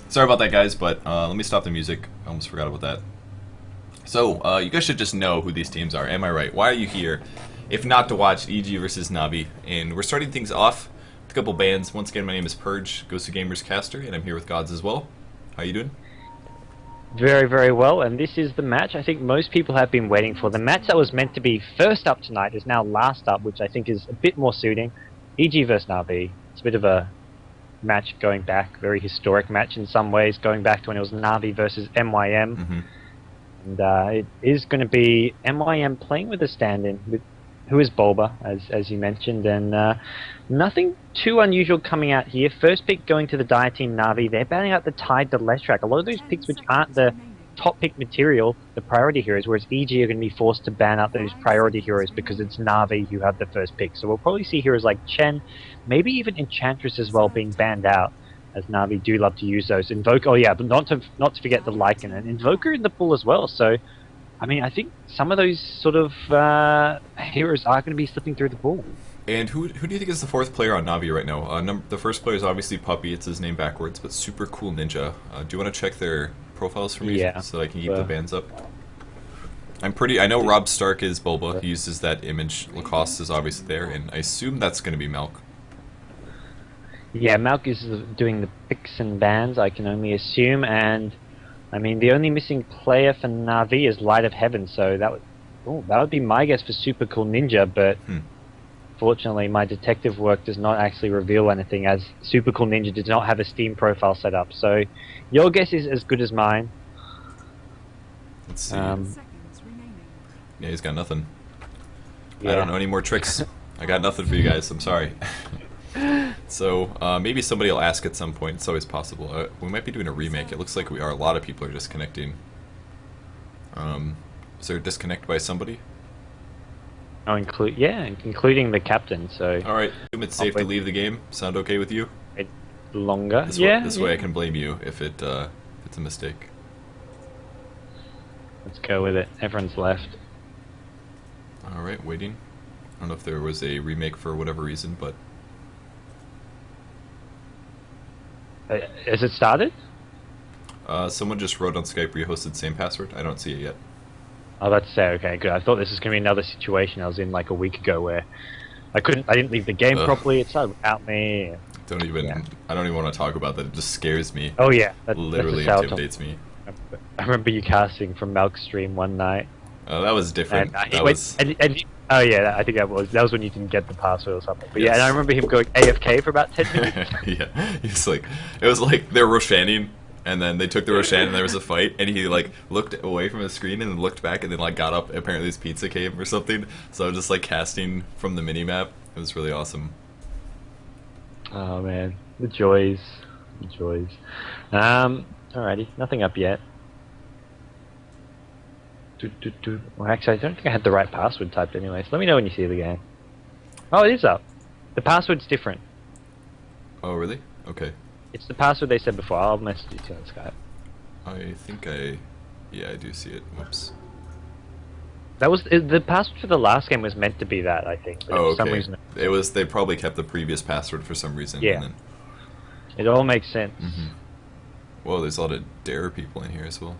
Sorry about that, guys, but let me stop the music. I almost forgot about that. So, you guys should just know who these teams are. Am I right? Why are you here? If not to watch EG versus Navi. And we're starting things off with a couple bands. Once again, my name is Purge, GoDz Gamers Caster, and I'm here with GoDz as well. How you doing? Very, very well, and this is the match I think most people have been waiting for. The match that was meant to be first up tonight is now last up, which I think is a bit more suiting. EG versus Navi. It's a bit of a match going back, very historic match in some ways, going back to when it was Navi versus MYM. Mm-hmm. And it is going to be MYM playing with a stand-in, who is Bulba, as you mentioned, and nothing too unusual coming out here. First pick going to the Dire Team Navi. They're banning out the Tide, the Leshrac. A lot of those picks which aren't the top pick material, the priority heroes, whereas EG are going to be forced to ban out those priority heroes because it's Navi who have the first pick. So we'll probably see heroes like Chen, maybe even Enchantress as well being banned out, as Navi do love to use those. Invoker, oh yeah, but not to forget the Lycan and Invoker in the pool as well. So, I mean, I think some of those sort of heroes are going to be slipping through the pool. And who do you think is the fourth player on Navi right now? The first player is obviously Puppy. It's his name backwards, but Super Cool Ninja. Do you want to check their profiles for me so that I can keep the bands up? I know Rob Stark is Bulba. He uses that image. Lacoste is obviously there, and I assume that's going to be Malk. Yeah, Malk is doing the picks and bans, I can only assume, and I mean the only missing player for Navi is Light of Heaven, so that would be my guess for Super Cool Ninja, but fortunately my detective work does not actually reveal anything, as Super Cool Ninja does not have a Steam profile set up, so your guess is as good as mine. Let's see. Yeah, he's got nothing. Yeah. I don't know any more tricks. I got nothing for you guys, I'm sorry. So, maybe somebody will ask at some point. It's always possible. We might be doing a remake. It looks like we are. A lot of people are disconnecting. Is there a disconnect by somebody? Oh, including the captain, so... Alright, assume it's safe to leave the game. Sound okay with you? Longer? This way I can blame you if it's a mistake. Let's go with it. Everyone's left. Alright, waiting. I don't know if there was a remake for whatever reason, but... Has it started? Someone just wrote on Skype rehosted same password. I don't see it yet. Oh, that's okay, good. I thought this was going to be another situation I was in like a week ago where I didn't leave the game properly, it started without me. I don't even want to talk about that, it just scares me. Oh yeah. Literally intimidates me. I remember you casting from Malk's stream one night. Oh, that was different. Oh yeah, I think that was when you didn't get the password or something. But yes. Yeah, and I remember him going AFK for about 10 minutes. Yeah, it was like they were Roshanning, and then they took the Roshan and there was a fight, and he like looked away from the screen and then looked back and then like got up. Apparently his pizza came or something. So I was just like casting from the mini map. It was really awesome. Oh man, the joys. Alrighty, nothing up yet. Well, actually, I don't think I had the right password typed anyway, so let me know when you see the game. Oh, it is up. The password's different. Oh, really? Okay. It's the password they said before. I'll message you on Skype. I think yeah, I do see it. Whoops. That was the password for the last game was meant to be that, I think. But oh, okay. For some reason they probably kept the previous password for some reason. Yeah. And then... It all makes sense. Whoa, there's a lot of Dare people in here as well.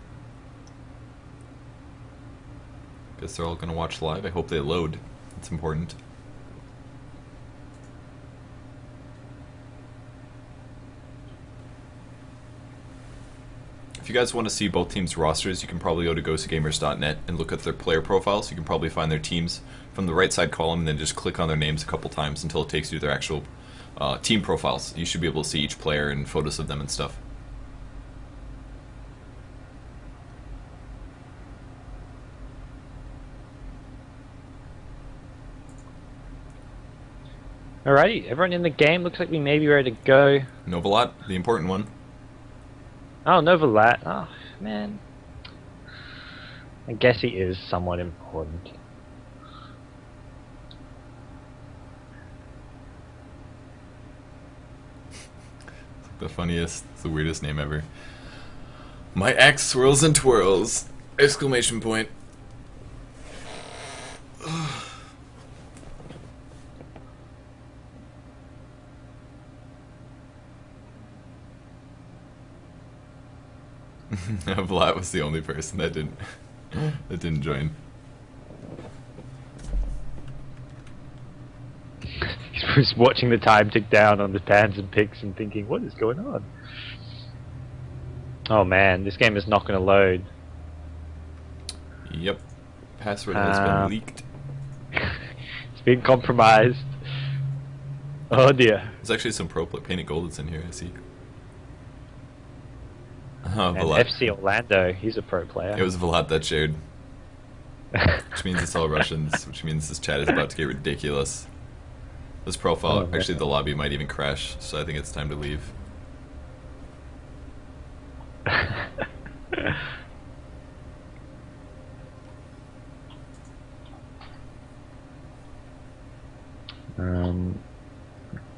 Guess they're all gonna watch live. I hope they load. It's important. If you guys want to see both teams' rosters, you can probably go to GoDzGamers.net and look at their player profiles. You can probably find their teams from the right side column and then just click on their names a couple times until it takes you to their actual team profiles. You should be able to see each player and photos of them and stuff. Alrighty, everyone in the game looks like we may be ready to go. Novalat, the important one. Oh, Novalat. Oh, man. I guess he is somewhat important. It's the funniest, it's the weirdest name ever. My axe swirls and twirls! Exclamation point. Vlad was the only person that didn't join. He was watching the time tick down on the pans and picks and thinking, what is going on? Oh man, this game is not going to load. Yep. Password has been leaked. It's been compromised. Oh dear. There's actually some pro painted gold that's in here, I see. And FC Orlando, he's a pro player. It was Vlad that shared. Which means it's all Russians, which means this chat is about to get ridiculous. This profile, actually the lobby might even crash, so I think it's time to leave.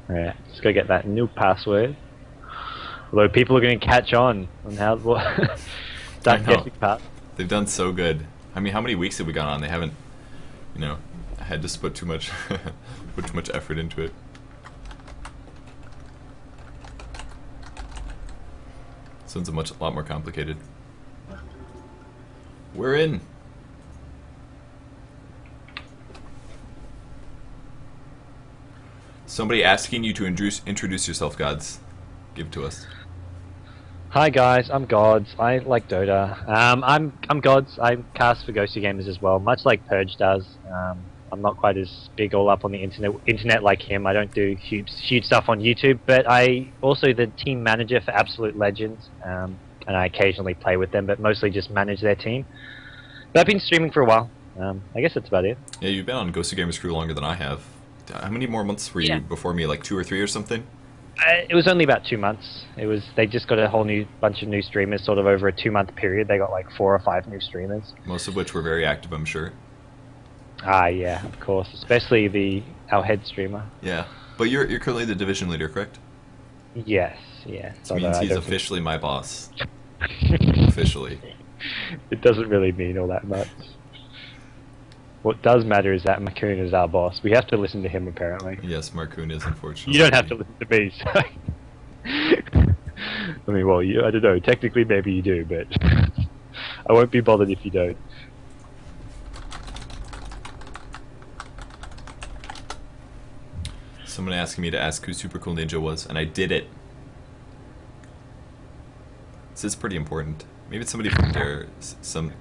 Yeah, just gotta get that new password. Although people are going to catch on how start guessing pass. They've done so good. I mean, how many weeks have we gone on? They haven't, you know, had to put too much effort into it. This one's a lot more complicated. We're in. Somebody asking you to introduce yourself, GoDz. Give it to us. Hi guys, I'm GoDz. I like Dota. I'm GoDz. I cast for Ghosty Gamers as well, much like Purge does. I'm not quite as big all up on the internet like him. I don't do huge stuff on YouTube, but I also the team manager for Absolute Legends, and I occasionally play with them, but mostly just manage their team. But I've been streaming for a while. I guess that's about it. Yeah, you've been on Ghosty Gamers crew longer than I have. How many more months were you before me? Like 2 or 3 or something? It was only about 2 months. They just got a whole bunch of new streamers sort of over a 2-month period. They got like 4 or 5 new streamers. Most of which were very active, I'm sure. Ah, yeah, of course. Especially our head streamer. Yeah, but you're currently the division leader, correct? Yes, yes. Which means he's officially my boss. Officially. It doesn't really mean all that much. What does matter is that Marcoon is our boss. We have to listen to him, apparently. Yes, Marcoon is, unfortunately. You don't have to listen to me, so... I mean, well, I don't know. Technically, maybe you do, but... I won't be bothered if you don't. Someone asking me to ask who Super Cool Ninja was, and I did it. This is pretty important. Maybe it's somebody from there, some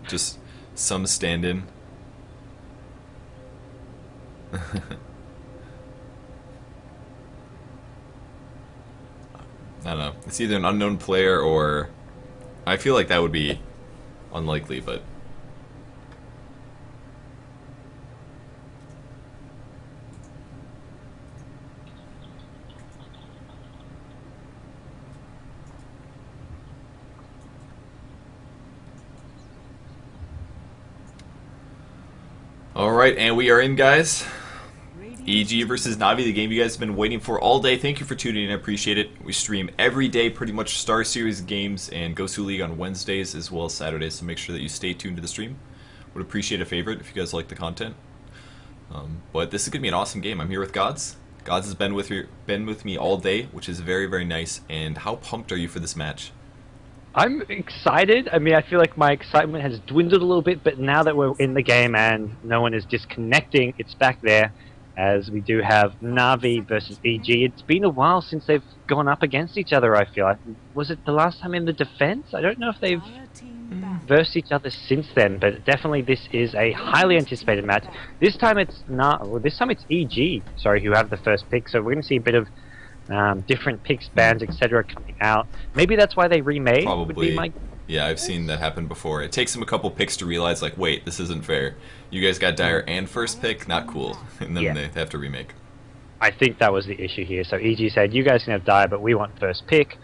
stand-in. I don't know. It's either an unknown player or... I feel like that would be unlikely, but... Alright, and we are in, guys. EG versus Navi, the game you guys have been waiting for all day. Thank you for tuning in, I appreciate it. We stream every day, pretty much Star Series games and Gosu League on Wednesdays as well as Saturdays, so make sure that you stay tuned to the stream. Would appreciate a favorite if you guys like the content. But this is going to be an awesome game. I'm here with GoDz. GoDz has been with me all day, which is very, very nice. And how pumped are you for this match? I'm excited. I mean, I feel like my excitement has dwindled a little bit, but now that we're in the game and no one is disconnecting, it's back there. As we do have Navi versus EG. It's been a while since they've gone up against each other, I feel. Was it the last time in the defense? I don't know if they've versed each other since then, but definitely this is a highly anticipated match. This time it's this time it's EG, sorry, who have the first pick, so we're going to see a bit of different picks, bans, etc. coming out. Maybe that's why they remade. Probably. Yeah, I've seen that happen before. It takes them a couple picks to realize, like, wait, this isn't fair. You guys got Dire and first pick, not cool. And then they have to remake. I think that was the issue here. So EG said, you guys can have Dire, but we want first pick.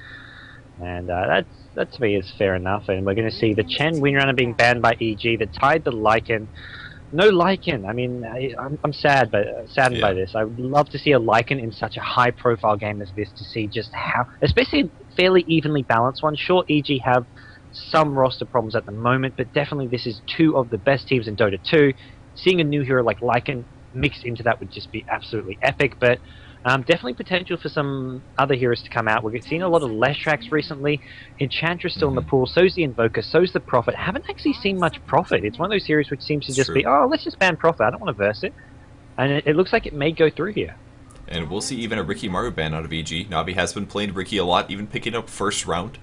And that to me is fair enough. And we're going to see the Chen Winrunner being banned by EG that tied the Lycan. No Lycan. I mean, I'm saddened by this. I would love to see a Lycan in such a high-profile game as this to see just how, especially a fairly evenly balanced one. Sure, EG have some roster problems at the moment, but definitely this is 2 of the best teams in Dota 2. Seeing a new hero like Lycan mixed into that would just be absolutely epic, but Definitely potential for some other heroes to come out. We've seen a lot of Leshraks recently. Enchantress still in the pool, so's the Invoker, so's the Prophet. Haven't actually seen much Prophet. It's one of those heroes which seems to just be, oh, let's just ban Prophet, I don't want to verse it. And it looks like it may go through here. And we'll see even a Ricky Maru ban out of EG. Navi has been playing Ricky a lot, even picking up first round.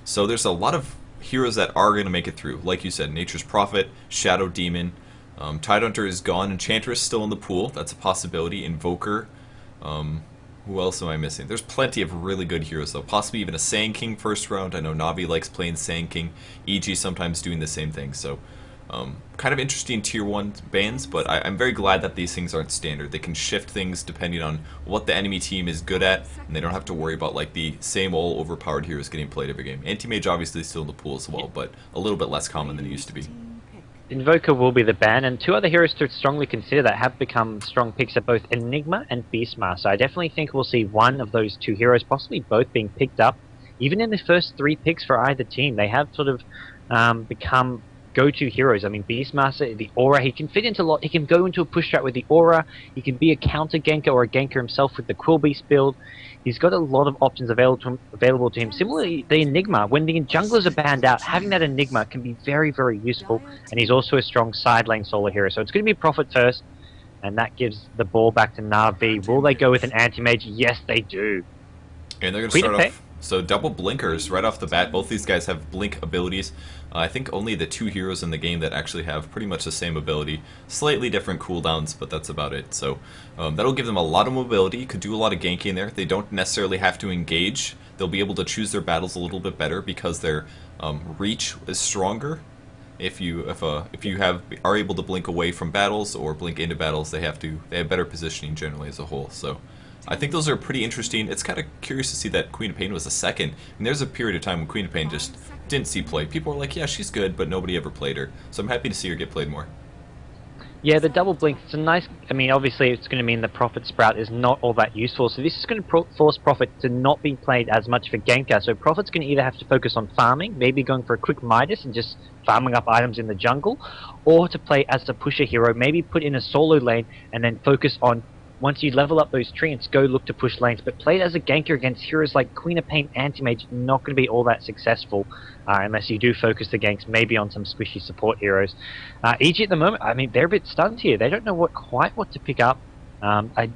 So there's a lot of heroes that are going to make it through. Like you said, Nature's Prophet, Shadow Demon, Tidehunter is gone, Enchantress still in the pool, that's a possibility, Invoker. Who else am I missing? There's plenty of really good heroes though, possibly even a Sand King first round. I know Navi likes playing Sand King, EG sometimes doing the same thing, so kind of interesting tier 1 bans, but I'm very glad that these things aren't standard. They can shift things depending on what the enemy team is good at, and they don't have to worry about like the same old overpowered heroes getting played every game. Anti-Mage obviously still in the pool as well, but a little bit less common than it used to be. Invoker will be the ban, and two other heroes to strongly consider that have become strong picks are both Enigma and Beastmaster. I definitely think we'll see one of those two heroes, possibly both, being picked up. Even in the first 3 picks for either team, they have sort of become go-to heroes. I mean, Beastmaster, the Aura, he can fit into a lot. He can go into a push strat with the Aura. He can be a counter ganker or a ganker himself with the Quillbeast build. He's got a lot of options available to him. Similarly, the Enigma, when the junglers are banned out, having that Enigma can be very, very useful, and he's also a strong side lane solo hero. So it's going to be Prophet first, and that gives the ball back to Navi. Will they go with an anti-mage? Yes, they do. And they're going to start off, so double blinkers right off the bat. Both these guys have blink abilities. I think only the 2 heroes in the game that actually have pretty much the same ability. Slightly different cooldowns, but that's about it. So that'll give them a lot of mobility. Could do a lot of ganking there. They don't necessarily have to engage. They'll be able to choose their battles a little bit better because their reach is stronger. If you are able to blink away from battles or blink into battles, they have better positioning generally as a whole. So I think those are pretty interesting. It's kind of curious to see that Queen of Pain was a second. And there's a period of time when Queen of Pain just didn't see play. People were like, yeah, she's good, but nobody ever played her. So I'm happy to see her get played more. Yeah, the double blink, it's a nice... I mean, obviously it's going to mean the Prophet Sprout is not all that useful, so this is going to force Prophet to not be played as much for ganker. So Prophet's going to either have to focus on farming, maybe going for a quick Midas and just farming up items in the jungle, or to play as a pusher hero, maybe put in a solo lane and then focus on, once you level up those treants, go look to push lanes. But played as a ganker against heroes like Queen of Pain, Anti-Mage, not going to be all that successful unless you do focus the ganks maybe on some squishy support heroes. EG at the moment, I mean, they're a bit stunned here. They don't know quite what to pick up. I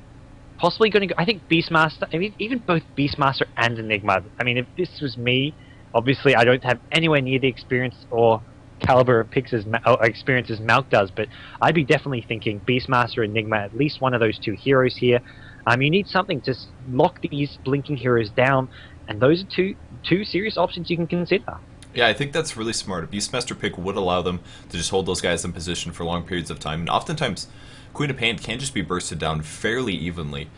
possibly going to go, I think Beastmaster, I mean, even both Beastmaster and Enigma. I mean, if this was me, obviously I don't have anywhere near the experience or caliber of picks experience as Malk does, but I'd be definitely thinking Beastmaster, Enigma, at least one of those 2 heroes here. You need something to lock these blinking heroes down, and those are two serious options you can consider. Yeah, I think that's really smart. A Beastmaster pick would allow them to just hold those guys in position for long periods of time, and oftentimes Queen of Pain can just be bursted down fairly evenly.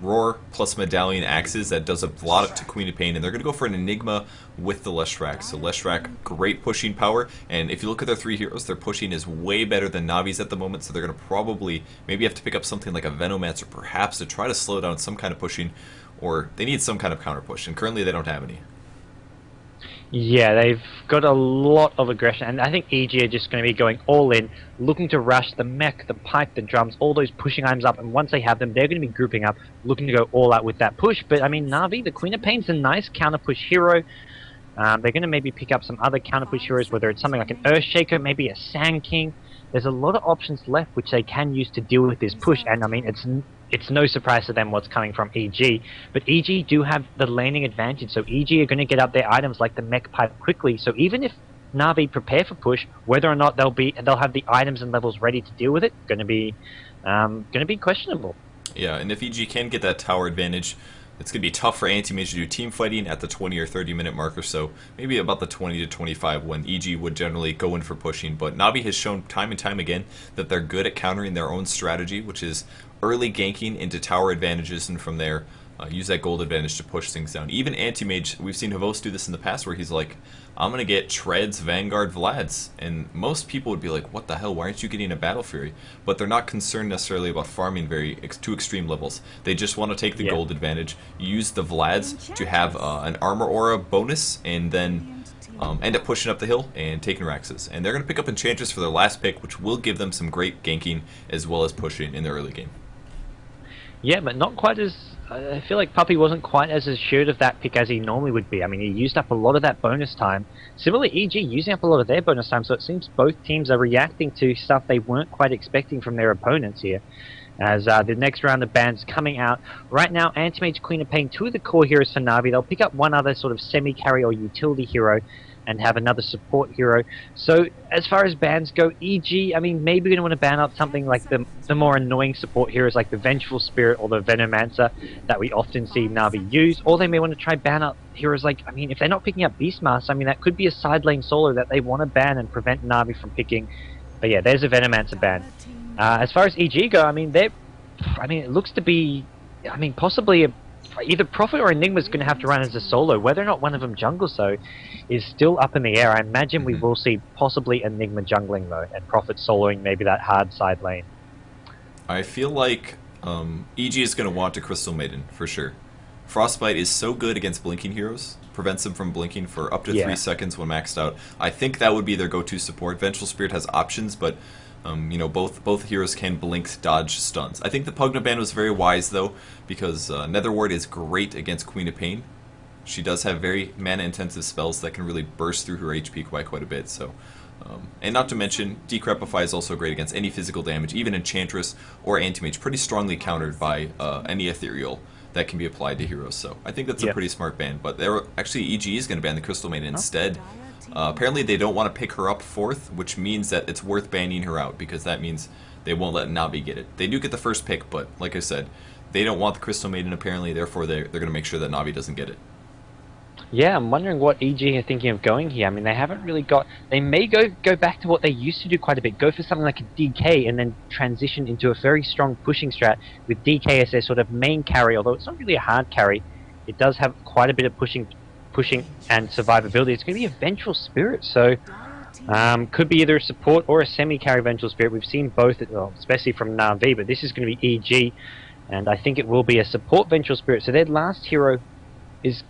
Roar plus Medallion Axes, that does a lot to Queen of Pain, and they're going to go for an Enigma with the Leshrac. So Leshrac, great pushing power, and if you look at their 3 heroes, their pushing is way better than Navi's at the moment, so they're going to probably maybe have to pick up something like a Venomancer perhaps to try to slow down some kind of pushing, or they need some kind of counter push, and currently they don't have any. Yeah, they've got a lot of aggression, and I think EG are just going to be going all in, looking to rush the mech, the pipe, the drums, all those pushing items up, and once they have them, they're going to be grouping up, looking to go all out with that push. But I mean, Navi, the Queen of Pain's a nice counter push hero. They're going to maybe pick up some other counter push heroes, whether it's something like an Earthshaker, maybe a Sand King. There's a lot of options left which they can use to deal with this push, and I mean, it's no surprise to them what's coming from EG, but EG do have the laning advantage, so EG are going to get up their items like the mech pipe quickly, so even if Navi prepare for push, whether or not they'll have the items and levels ready to deal with it, going to be questionable. Yeah, and if EG can get that tower advantage, it's going to be tough for Anti-Mage to do team fighting at the 20 or 30 minute mark or so. Maybe about the 20 to 25 when EG would generally go in for pushing. But Navi has shown time and time again that they're good at countering their own strategy, which is early ganking into tower advantages, and from there use that gold advantage to push things down. Even Anti-Mage, we've seen Havos do this in the past where he's like, I'm going to get Treads, Vanguard, Vlads. And most people would be like, what the hell, why aren't you getting a Battle Fury? But they're not concerned necessarily about farming to extreme levels. They just want to take the gold advantage, use the Vlads to have an Armor Aura bonus, and then end up pushing up the hill and taking Raxes. And they're going to pick up Enchantress for their last pick, which will give them some great ganking as well as pushing in the early game. Yeah, but not quite as... I feel like Puppy wasn't quite as assured of that pick as he normally would be. I mean, he used up a lot of that bonus time. Similarly, EG using up a lot of their bonus time, so it seems both teams are reacting to stuff they weren't quite expecting from their opponents here. As the next round of bans coming out. Right now, Anti-Mage, Queen of Pain, two of the core heroes for Navi. They'll pick up one other sort of semi-carry or utility hero and have another support hero. So as far as bans go, EG, I mean, maybe we're going to want to ban out something like the more annoying support heroes like the Vengeful Spirit or the Venomancer that we often see Navi use, or they may want to try ban out heroes like, I mean, if they're not picking up Beastmaster, I mean, that could be a side lane solo that they want to ban and prevent Navi from picking. But yeah, there's a Venomancer ban. As far as EG go, I mean, it looks to be, I mean, possibly either Prophet or Enigma's going to have to run as a solo. Whether or not one of them jungles, though, is still up in the air. I imagine we will see possibly Enigma jungling, though, and Prophet soloing maybe that hard side lane. I feel like EG is going to want a Crystal Maiden, for sure. Frostbite is so good against blinking heroes, prevents them from blinking for up to 3 seconds when maxed out. I think that would be their go-to support. Vengeful Spirit has options, but you know, both heroes can blink, dodge, stuns. I think the Pugna ban was very wise, though, because Netherward is great against Queen of Pain. She does have very mana-intensive spells that can really burst through her HP quite a bit, so... and not to mention, Decrepify is also great against any physical damage, even Enchantress or Anti-Mage, pretty strongly countered by any Ethereal that can be applied to heroes, so I think that's a pretty smart ban. But actually, EG is going to ban the Crystal Maiden instead. Apparently they don't want to pick her up 4th, which means that it's worth banning her out, because that means they won't let Navi get it. They do get the first pick, but like I said, they don't want the Crystal Maiden apparently, therefore they're going to make sure that Navi doesn't get it. Yeah, I'm wondering what EG are thinking of going here. I mean, they haven't really got... They may go back to what they used to do quite a bit, go for something like a DK and then transition into a very strong pushing strat with DK as their sort of main carry, although it's not really a hard carry. It does have quite a bit of pushing and survivability. It's going to be a Vengeful Spirit, so could be either a support or a semi-carry Vengeful Spirit. We've seen both, especially from Navi, but this is going to be EG, and I think it will be a support Vengeful Spirit. So their last hero is...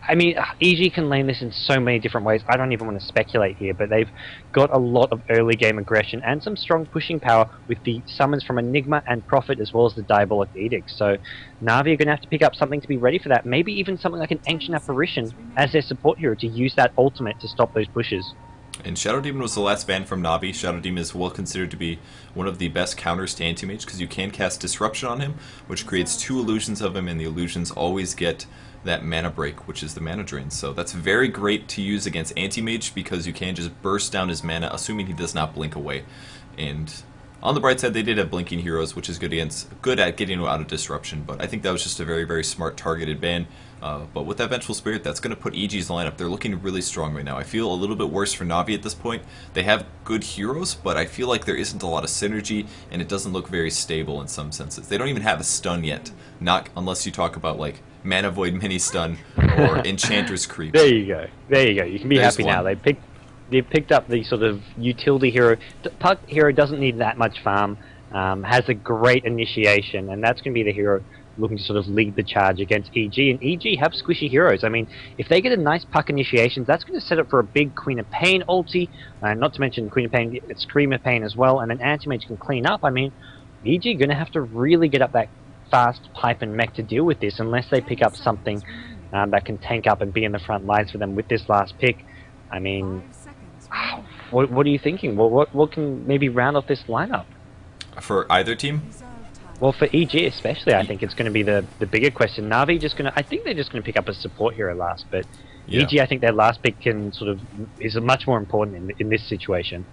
I mean, EG can lane this in so many different ways. I don't even want to speculate here, but they've got a lot of early game aggression and some strong pushing power with the summons from Enigma and Prophet, as well as the Diabolic Edict. So Navi are going to have to pick up something to be ready for that. Maybe even something like an Ancient Apparition as their support hero to use that ultimate to stop those pushes. And Shadow Demon was the last ban from Navi. Shadow Demon is well considered to be one of the best counters to Anti-Mage, because you can cast Disruption on him, which creates 2 illusions of him, and the illusions always get that mana break, which is the mana drain. So that's very great to use against Anti-Mage, because you can just burst down his mana, assuming he does not blink away. And on the bright side, they did have blinking heroes, which is good at getting out of Disruption, but I think that was just a very smart targeted ban. But with that Vengeful Spirit, that's going to put EG's lineup. They're looking really strong right now. I feel a little bit worse for Navi at this point. They have good heroes, but I feel like there isn't a lot of synergy, and it doesn't look very stable in some senses. They don't even have a stun yet, not unless you talk about like Mana Void Mini Stun or Enchantress Creep. There you go. You can be happy now. They've picked up the sort of utility hero. The Pug hero doesn't need that much farm, has a great initiation, and that's going to be the hero looking to sort of lead the charge against EG. And EG have squishy heroes. I mean, if they get a nice Puck initiation, that's going to set up for a big Queen of Pain ulti, not to mention Queen of Pain, Scream of Pain as well, and then Anti-Mage can clean up. I mean, EG going to have to really get up that fast pipe and mech to deal with this, unless they pick up something that can tank up and be in the front lines for them with this last pick. I mean, what are you thinking? What can maybe round off this lineup? For either team? Well, for EG especially, I think it's going to be the bigger question. Navi I think they're just going to pick up a support hero last, but EG, I think their last pick is much more important in this situation.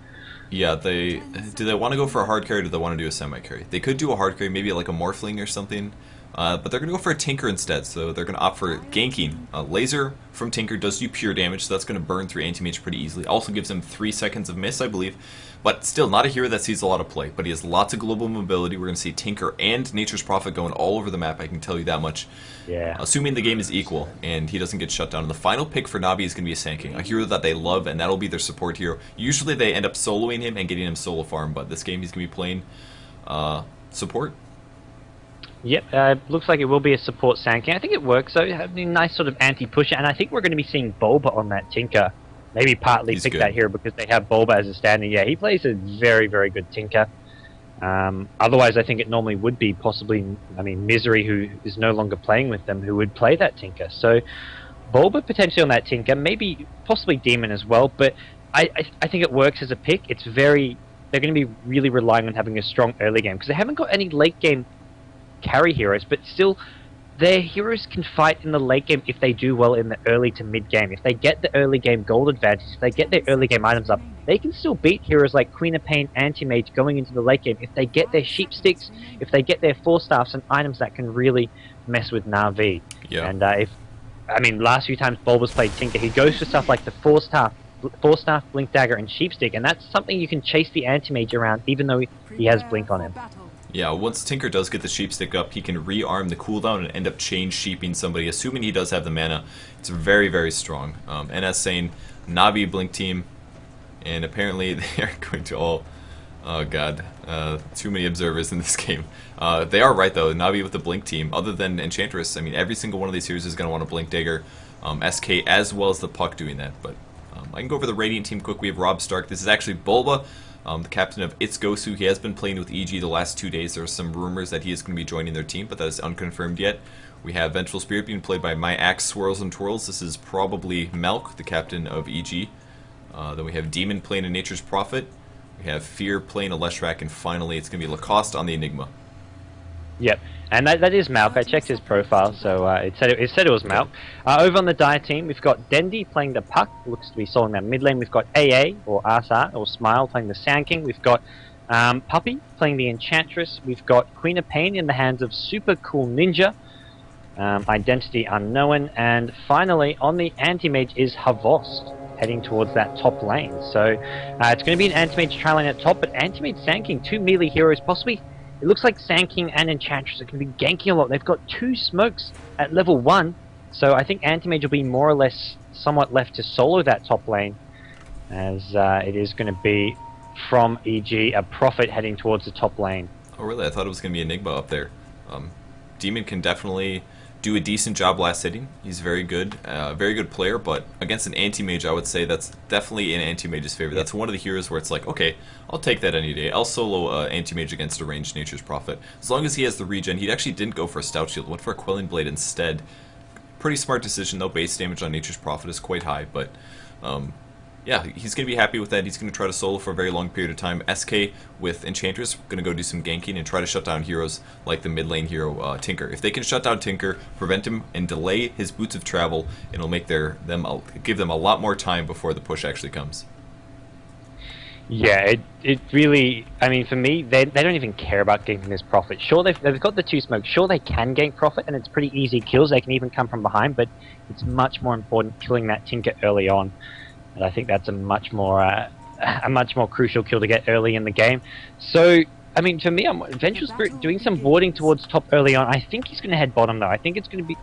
Yeah, do they want to go for a hard carry, or do they want to do a semi-carry? They could do a hard carry, maybe like a Morphling or something, but they're going to go for a Tinker instead, so they're going to opt for ganking. Laser from Tinker does do pure damage, so that's going to burn through Anti-Mage pretty easily. Also gives him 3 seconds of miss, I believe, but still not a hero that sees a lot of play, but he has lots of global mobility. We're going to see Tinker and Nature's Prophet going all over the map, I can tell you that much. Yeah. Assuming the game is equal and he doesn't get shut down. And the final pick for Navi is going to be a Sand King, a hero that they love, and that'll be their support hero. Usually they end up soloing him and getting him solo farm, but this game he's going to be playing support. Yep, looks like it will be a support Sand King. I think it works, though. A nice sort of anti-pusher, and I think we're going to be seeing Bulba on that Tinker. Maybe partly pick that hero because they have Bulba as a stand-in. Yeah, he plays a very good Tinker. Otherwise, I think it normally would be possibly, I mean, Misery, who is no longer playing with them, who would play that Tinker. So Bulba potentially on that Tinker, maybe possibly Demon as well, but I think it works as a pick. It's very... They're going to be really relying on having a strong early game, because they haven't got any late game carry heroes, but still, their heroes can fight in the late game if they do well in the early to mid game. If they get the early game gold advantage, if they get their early game items up, they can still beat heroes like Queen of Pain, Anti-Mage going into the late game if they get their sheep sticks, if they get their 4-staffs and items that can really mess with Navi. Yeah. And last few times Bulba's played Tinker, he goes for stuff like the 4-staff, Blink Dagger, and Sheep Stick, and that's something you can chase the Anti-Mage around even though he has Blink on him. Yeah, once Tinker does get the Sheep Stick up, he can rearm the cooldown and end up chain sheeping somebody, assuming he does have the mana. It's very, very strong. NS saying Navi Blink team, and apparently they are going to all... Oh god, too many observers in this game. They are right though, Navi with the Blink team. Other than Enchantress, I mean, every single one of these heroes is going to want a Blink Dagger. SK as well as the Puck doing that, but I can go over the Radiant team quick. We have Rob Stark. This is actually Bulba, the captain of It's Gosu. He has been playing with EG the last 2 days. There are some rumors that he is going to be joining their team, but that is unconfirmed yet. We have Vengeful Spirit being played by My Axe Swirls and Twirls. This is probably Melk, the captain of EG. Then we have Demon playing a Nature's Prophet. We have Fear playing a Leshrac, and finally it's going to be Lacoste on the Enigma. Yep, and that is Malk. I checked his profile, so it said it was Malk. Over on the Dire team, we've got Dendi playing the Puck, looks to be soloing that mid lane. We've got AA, or Asa, or Smile playing the Sand King. We've got Puppy playing the Enchantress. We've got Queen of Pain in the hands of Super Cool Ninja. Identity unknown. And finally, on the Anti-Mage is Havost, heading towards that top lane. So it's going to be an Anti-Mage trial lane at top, but Anti-Mage Sand King, 2 melee heroes, possibly. It looks like Sand King and Enchantress are going to be ganking a lot. They've got 2 smokes at level 1, so I think Anti-Mage will be more or less somewhat left to solo that top lane, as it is going to be from EG, a Prophet heading towards the top lane. Oh really? I thought it was going to be Enigma up there. Demon can definitely do a decent job last hitting. He's very good player, but against an Anti-Mage, I would say that's definitely in Anti-Mage's favor. That's one of the heroes where it's like, okay, I'll take that any day. I'll solo Anti-Mage against a ranged Nature's Prophet. As long as he has the regen. He actually didn't go for a Stout Shield, went for a Quelling Blade instead. Pretty smart decision, though. Base damage on Nature's Prophet is quite high, but yeah, he's going to be happy with that. He's going to try to solo for a very long period of time. SK with Enchantress, going to go do some ganking and try to shut down heroes like the mid lane hero Tinker. If they can shut down Tinker, prevent him, and delay his Boots of Travel, it'll make give them a lot more time before the push actually comes. Yeah, it really, I mean, for me, they don't even care about ganking this Prophet. Sure, they've got the 2 smokes. Sure, they can gank Prophet, and it's pretty easy kills. They can even come from behind, but it's much more important killing that Tinker early on. And I think that's a much more crucial kill to get early in the game. So, I mean, for me, Vengeful Spirit doing some warding towards top early on. I think he's going to head bottom though. I think it's going to be.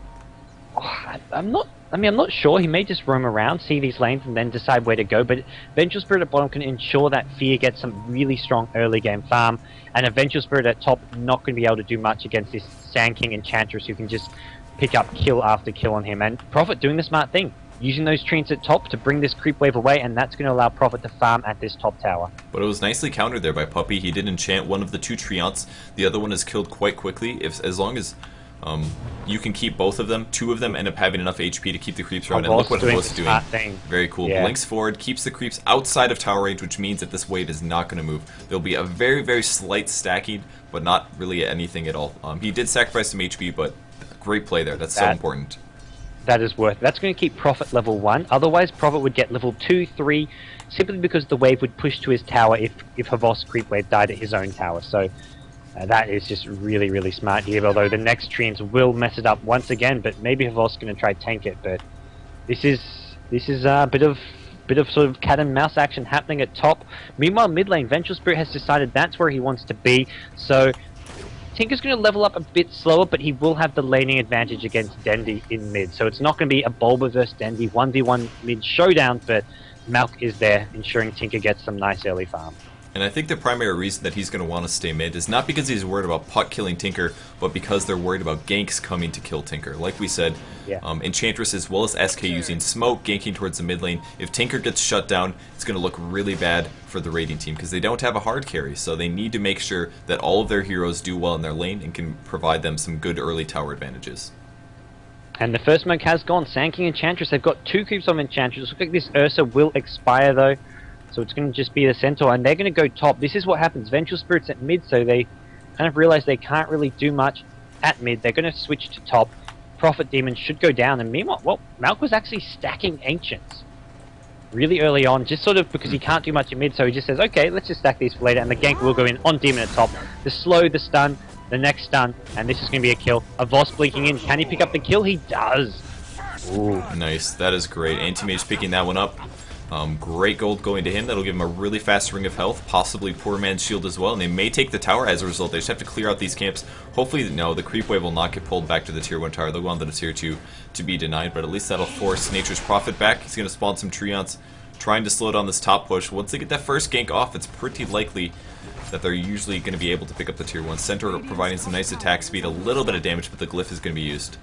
I'm not sure. He may just roam around, see these lanes, and then decide where to go. But Vengeful Spirit at bottom can ensure that Fear gets some really strong early game farm, and a Vengeful Spirit at top not going to be able to do much against this Sand King Enchantress who can just pick up kill after kill on him. And Prophet doing the smart thing, using those treants at top to bring this creep wave away, and that's going to allow Prophet to farm at this top tower. But it was nicely countered there by Puppy. He did enchant one of the 2 treants. The other one is killed quite quickly. As long as you can keep both of them, 2 of them end up having enough HP to keep the creeps around. And look what Havost is doing. Very cool. Yeah. Blinks forward, keeps the creeps outside of tower range, which means that this wave is not going to move. There'll be a very, very slight stacking, but not really anything at all. He did sacrifice some HP, but great play there. That's so important. That is worth it. That's going to keep Prophet level 1. Otherwise, Prophet would get level 2, 3, simply because the wave would push to his tower if Havost's creep wave died at his own tower. So that is just really, really smart here. Although the next treants will mess it up once again, but maybe Havost's going to try tank it. But this is a bit of sort of cat and mouse action happening at top. Meanwhile, mid lane, Vengeful Spirit has decided that's where he wants to be. So Tinker's going to level up a bit slower, but he will have the laning advantage against Dendi in mid. So it's not going to be a Bulba versus Dendi 1v1 mid showdown, but Malk is there, ensuring Tinker gets some nice early farm. And I think the primary reason that he's going to want to stay mid is not because he's worried about puck killing Tinker, but because they're worried about ganks coming to kill Tinker. Like we said, Enchantress as well as SK using smoke, ganking towards the mid lane. If Tinker gets shut down, it's going to look really bad for the raiding team because they don't have a hard carry. So they need to make sure that all of their heroes do well in their lane and can provide them some good early tower advantages. And the first smoke has gone. Sanking Enchantress. They've got 2 creeps on Enchantress. Looks like this Ursa will expire though. So it's going to just be the Centaur, and they're going to go top. This is what happens. Vengeful Spirit's at mid, so they kind of realize they can't really do much at mid. They're going to switch to top. Prophet Demon should go down, and meanwhile, well, Malk was actually stacking Ancients really early on, just sort of because he can't do much at mid, so he just says, okay, let's just stack these for later, and the gank will go in on Demon at top. The slow, the stun, the next stun, and this is going to be a kill. A Voss blinking in. Can he pick up the kill? He does. Ooh. Nice. That is great. Anti-Mage picking that one up. Great gold going to him. That'll give him a really fast ring of health, possibly Poor Man's Shield as well, and they may take the tower as a result. They just have to clear out these camps. Hopefully, no, the creep wave will not get pulled back to the tier 1 tower. They'll go on to the tier 2 to be denied, but at least that'll force Nature's Prophet back. He's going to spawn some Treants, trying to slow down this top push. Once they get that first gank off, it's pretty likely that they're usually going to be able to pick up the tier 1. Centaur providing some nice attack speed, a little bit of damage, but the glyph is going to be used.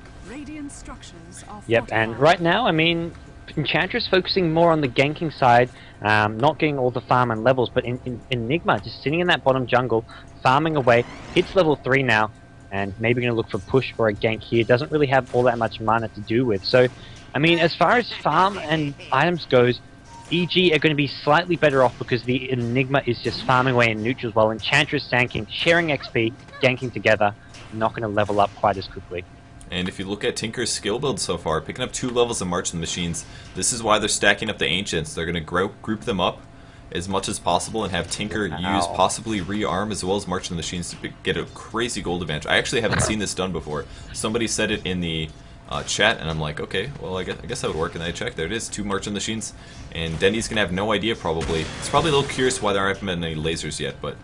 Yep, and right now, I mean, Enchantress focusing more on the ganking side, not getting all the farm and levels, but in Enigma just sitting in that bottom jungle, farming away, hits level 3 now, and maybe going to look for a push or a gank here. Doesn't really have all that much mana to do with. So, I mean, as far as farm and items goes, EG are going to be slightly better off because the Enigma is just farming away in neutrals while Enchantress, Sanking, sharing XP, ganking together, not going to level up quite as quickly. And if you look at Tinker's skill build so far, picking up 2 levels of March of the Machines, this is why they're stacking up the Ancients. They're going to group them up as much as possible and have Tinker use possibly Rearm as well as March of the Machines to get a crazy gold advantage. I actually haven't seen this done before. Somebody said it in the chat, and I'm like, okay, well, I guess that would work, and I checked. There it is, 2 March of the Machines, and Denny's going to have no idea probably. He's probably a little curious why there haven't been any lasers yet, but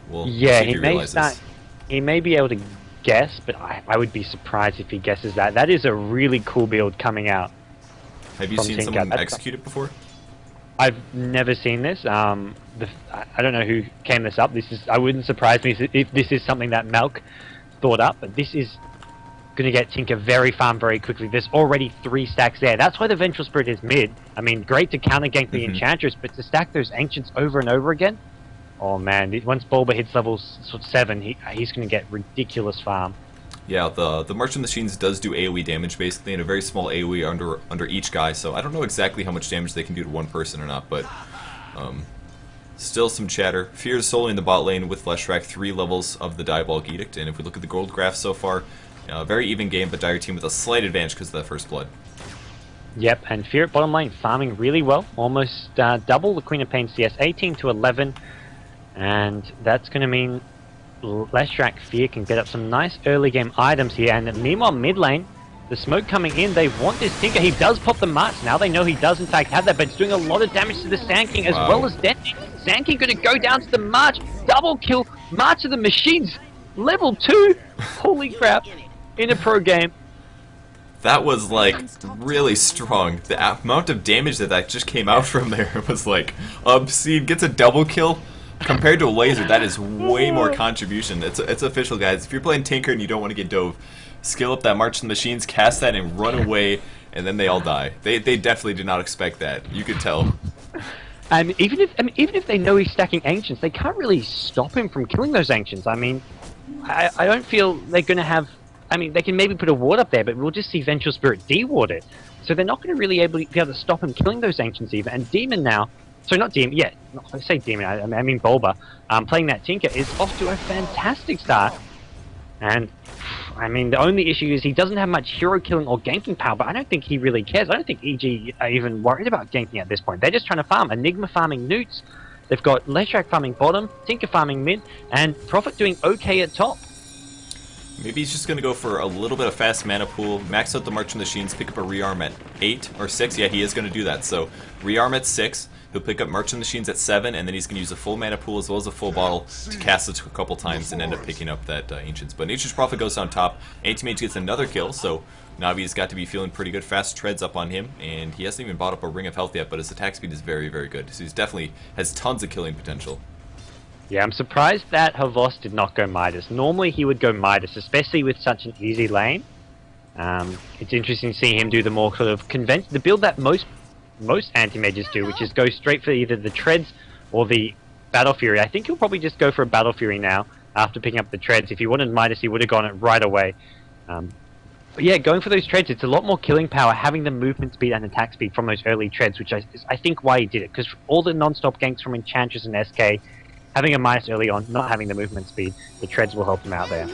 we'll see if he realizes. He may be able to guess, but I would be surprised if he guesses that. That is a really cool build coming out. Have you seen someone execute it before? I've never seen this. I don't know who came this up. I wouldn't surprise me if this is something that Malk thought up, but this is going to get Tinker very farm very quickly. There's already 3 stacks there. That's why the Vengeful Spirit is mid. I mean, great to counter gank the Enchantress, but to stack those Ancients over and over again, oh man, once Bulba hits level 7, he's going to get ridiculous farm. Yeah, the March of the Machines does do AoE damage basically, and a very small AoE under each guy, so I don't know exactly how much damage they can do to one person or not, but still some chatter. Fear is soloing the bot lane with Fleshrack, 3 levels of the Diabolic Edict, and if we look at the gold graph so far, very even game, but Dire team with a slight advantage because of that first blood. Yep, and Fear at bottom lane farming really well, almost double the Queen of Pain CS, 18 to 11. And that's going to mean Leshrac Fear can get up some nice early game items here. And meanwhile, mid lane, the smoke coming in, they want this Tinker. He does pop the March. Now they know he does in fact have that, but it's doing a lot of damage to the Sand King as well as Denny. Sand King going to go down to the March. Double kill. March of the Machines. Level 2. Holy crap. In a pro game. That was like really strong. The amount of damage that just came out from there was like obscene. Gets a double kill. Compared to a laser, that is way more contribution. It's official, guys. If you're playing Tinker and you don't want to get dove, skill up that March of the Machines, cast that, and run away, and then they all die. They definitely did not expect that. You could tell. And even if they know he's stacking Ancients, they can't really stop him from killing those Ancients. I mean, I don't feel they're going to have... I mean, they can maybe put a ward up there, but we'll just see Vengeful Spirit de-ward it. So they're not going to really be able to stop him killing those Ancients even. And Demon now... Sorry, not Demon, yeah, I say Demon, I mean Bulba, playing that Tinker is off to a fantastic start. And, I mean, the only issue is he doesn't have much hero killing or ganking power, but I don't think he really cares. I don't think EG are even worried about ganking at this point. They're just trying to farm. Enigma farming newts, they've got Leshrac farming bottom, Tinker farming mid, and Prophet doing okay at top. Maybe he's just going to go for a little bit of fast mana pool, max out the March of the Machines, pick up a rearm at 8 or 6. Yeah, he is going to do that. So, rearm at 6. He'll pick up March of the Machines at 7, and then he's going to use a full mana pool as well as a full bottle to cast it a couple times and end up picking up that Ancients. But Nature's Prophet goes on top. Anti-Mage gets another kill, so Navi's got to be feeling pretty good. Fast treads up on him, and he hasn't even bought up a Ring of Health yet, but his attack speed is very, very good. So he's definitely has tons of killing potential. Yeah, I'm surprised that Havos did not go Midas. Normally he would go Midas, especially with such an easy lane. It's interesting to see him do the more sort of the build that most anti-mages do, which is go straight for either the Treads or the Battle Fury. I think he'll probably just go for a Battle Fury now after picking up the Treads. If he wanted Midas, he would have gone it right away. But yeah, going for those Treads, it's a lot more killing power, having the movement speed and attack speed from those early Treads, which I think why he did it. Because all the non-stop ganks from Enchantress and SK, having a Midas early on, not having the movement speed, the Treads will help him out there.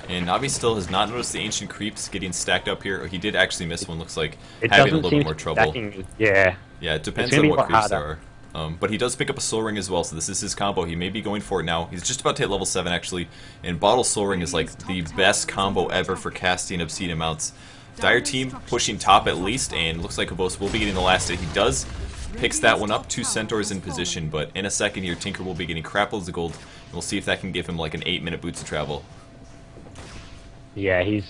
And Navi still has not noticed the Ancient Creeps getting stacked up here. He did actually miss one, looks like it having a little bit more trouble. Yeah. Yeah, it depends on what creeps there are. But he does pick up a Soul Ring as well, so this is his combo. He may be going for it now. He's just about to hit level 7, actually. And Bottle Soul Ring is like the best combo ever for casting obscene amounts. Dire Team pushing top at least, and looks like Havos will be getting the last hit. He does picks that one up, 2 Centaurs in position, but in a second here, Tinker will be getting Crapples of Gold, and we'll see if that can give him like an 8-minute boots of travel. Yeah, he's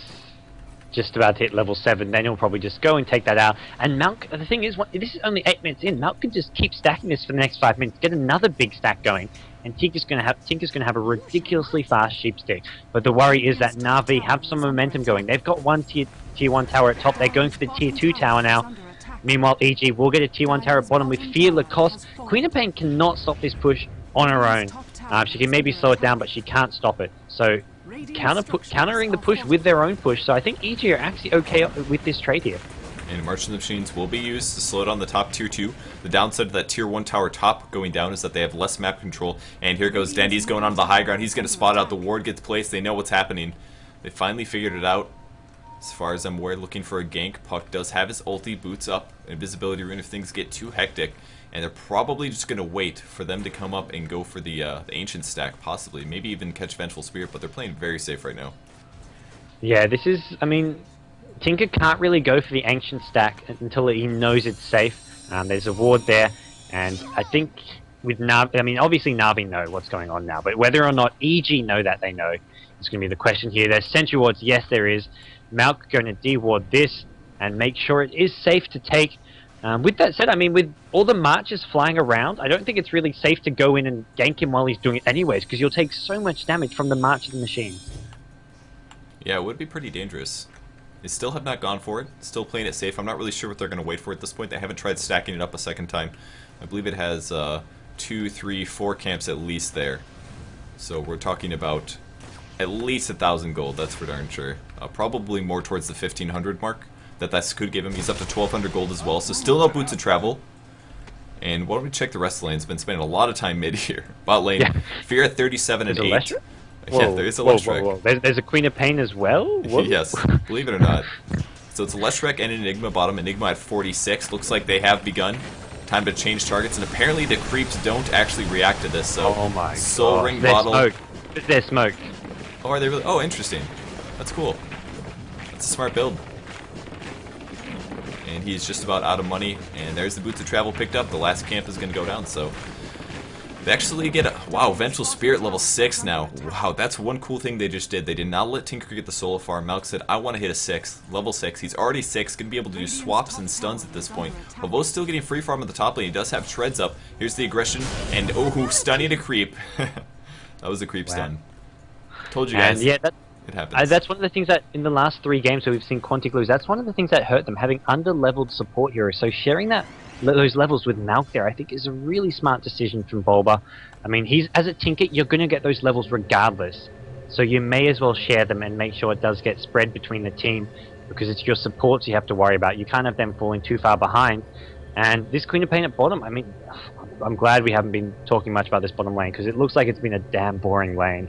just about to hit level 7, then he'll probably just go and take that out. And Malk, the thing is, this is only 8 minutes in, Malk can just keep stacking this for the next 5 minutes, get another big stack going, and Tinker's gonna have a ridiculously fast sheep stick. But the worry is that Navi have some momentum going. They've got one tier 1 tower at top, they're going for the tier 2 tower now. Meanwhile, EG will get a tier 1 tower at bottom with Fear Lacoste. Queen of Pain cannot stop this push on her own. She can maybe slow it down, but she can't stop it. So countering the push with their own push. So I think EG are actually okay with this trade here. And Merchant of Machines will be used to slow down the top tier 2. The downside of that tier 1 tower top going down is that they have less map control. And here goes Dandy's going onto the high ground. He's going to spot out. The ward gets placed. They know what's happening. They finally figured it out. As far as I'm aware, looking for a gank. Puck does have his ulti, boots up, invisibility rune if things get too hectic. And they're probably just going to wait for them to come up and go for the Ancient stack, possibly. Maybe even catch Vengeful Spirit, but they're playing very safe right now. Yeah, this is, I mean, Tinker can't really go for the Ancient stack until he knows it's safe. There's a ward there, and I think with Navi, I mean, obviously Navi know what's going on now, but whether or not EG know that they know, it's going to be the question here. There's sentry wards, yes there is. Malk going to de-ward this and make sure it is safe to take. With that said, I mean, with all the marches flying around, I don't think it's really safe to go in and gank him while he's doing it anyways, because you'll take so much damage from the march of the machines. Yeah, it would be pretty dangerous. They still have not gone for it, still playing it safe. I'm not really sure what they're going to wait for at this point. They haven't tried stacking it up a second time. I believe it has 2, 3, 4 camps at least there. So we're talking about at least 1,000 gold, that's for darn sure. Probably more towards the 1,500 mark that could give him. He's up to 1,200 gold as well, so still no boots of travel. And why don't we check the rest of the lanes? Been spending a lot of time mid here. Bot lane, yeah. Fear at 37 and 8. Yeah, there is a Leshrac. There's a Queen of Pain as well? Yes, believe it or not. So it's a Leshrac and an Enigma bottom. Enigma at 46. Looks like they have begun. Time to change targets, and apparently the creeps don't actually react to this. So oh my Soul Ring bottle. They're smoked. Oh, are they really? Oh, interesting. That's cool. That's a smart build. And he's just about out of money. And there's the Boots of Travel picked up. The last camp is going to go down. So they actually get a... Wow, Vengeful Spirit level 6 now. Wow, that's one cool thing they just did. They did not let Tinker get the Soul Farm. Malk said, I want to hit a 6. Level 6. He's already 6. Going to be able to do swaps and stuns at this point. But still getting free farm at the top lane. He does have Treads up. Here's the aggression. And oh, stunning a creep. That was a creep stun. Told you guys. And yeah, it happens. That's one of the things that in the last 3 games where we've seen Quantic lose, that's one of the things that hurt them, having under-leveled support heroes. So sharing those levels with Malk there, I think, is a really smart decision from Bulba. I mean, as a Tinker, you're going to get those levels regardless. So you may as well share them and make sure it does get spread between the team, because it's your supports you have to worry about. You can't have them falling too far behind. And this Queen of Pain at bottom, I mean, I'm glad we haven't been talking much about this bottom lane, because it looks like it's been a damn boring lane.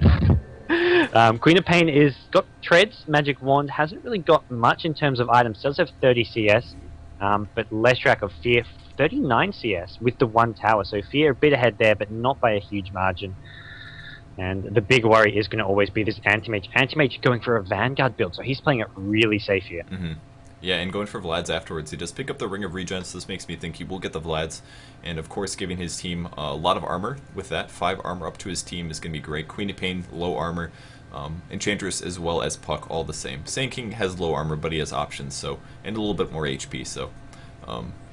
Queen of Pain is got Treads, Magic Wand, hasn't really got much in terms of items, does have 30 CS, but Leshrac of Fear, 39 CS with the 1 tower, so Fear a bit ahead there, but not by a huge margin. And the big worry is going to always be this Anti-Mage. Anti-Mage going for a Vanguard build, so he's playing it really safe here. Mm-hmm. Yeah, and going for Vlad's afterwards. He does pick up the Ring of Regen, so this makes me think he will get the Vlad's. And of course, giving his team a lot of armor with that. 5 armor up to his team is going to be great. Queen of Pain, low armor. Enchantress as well as Puck, all the same. Sand King has low armor, but he has options, so, and a little bit more HP, so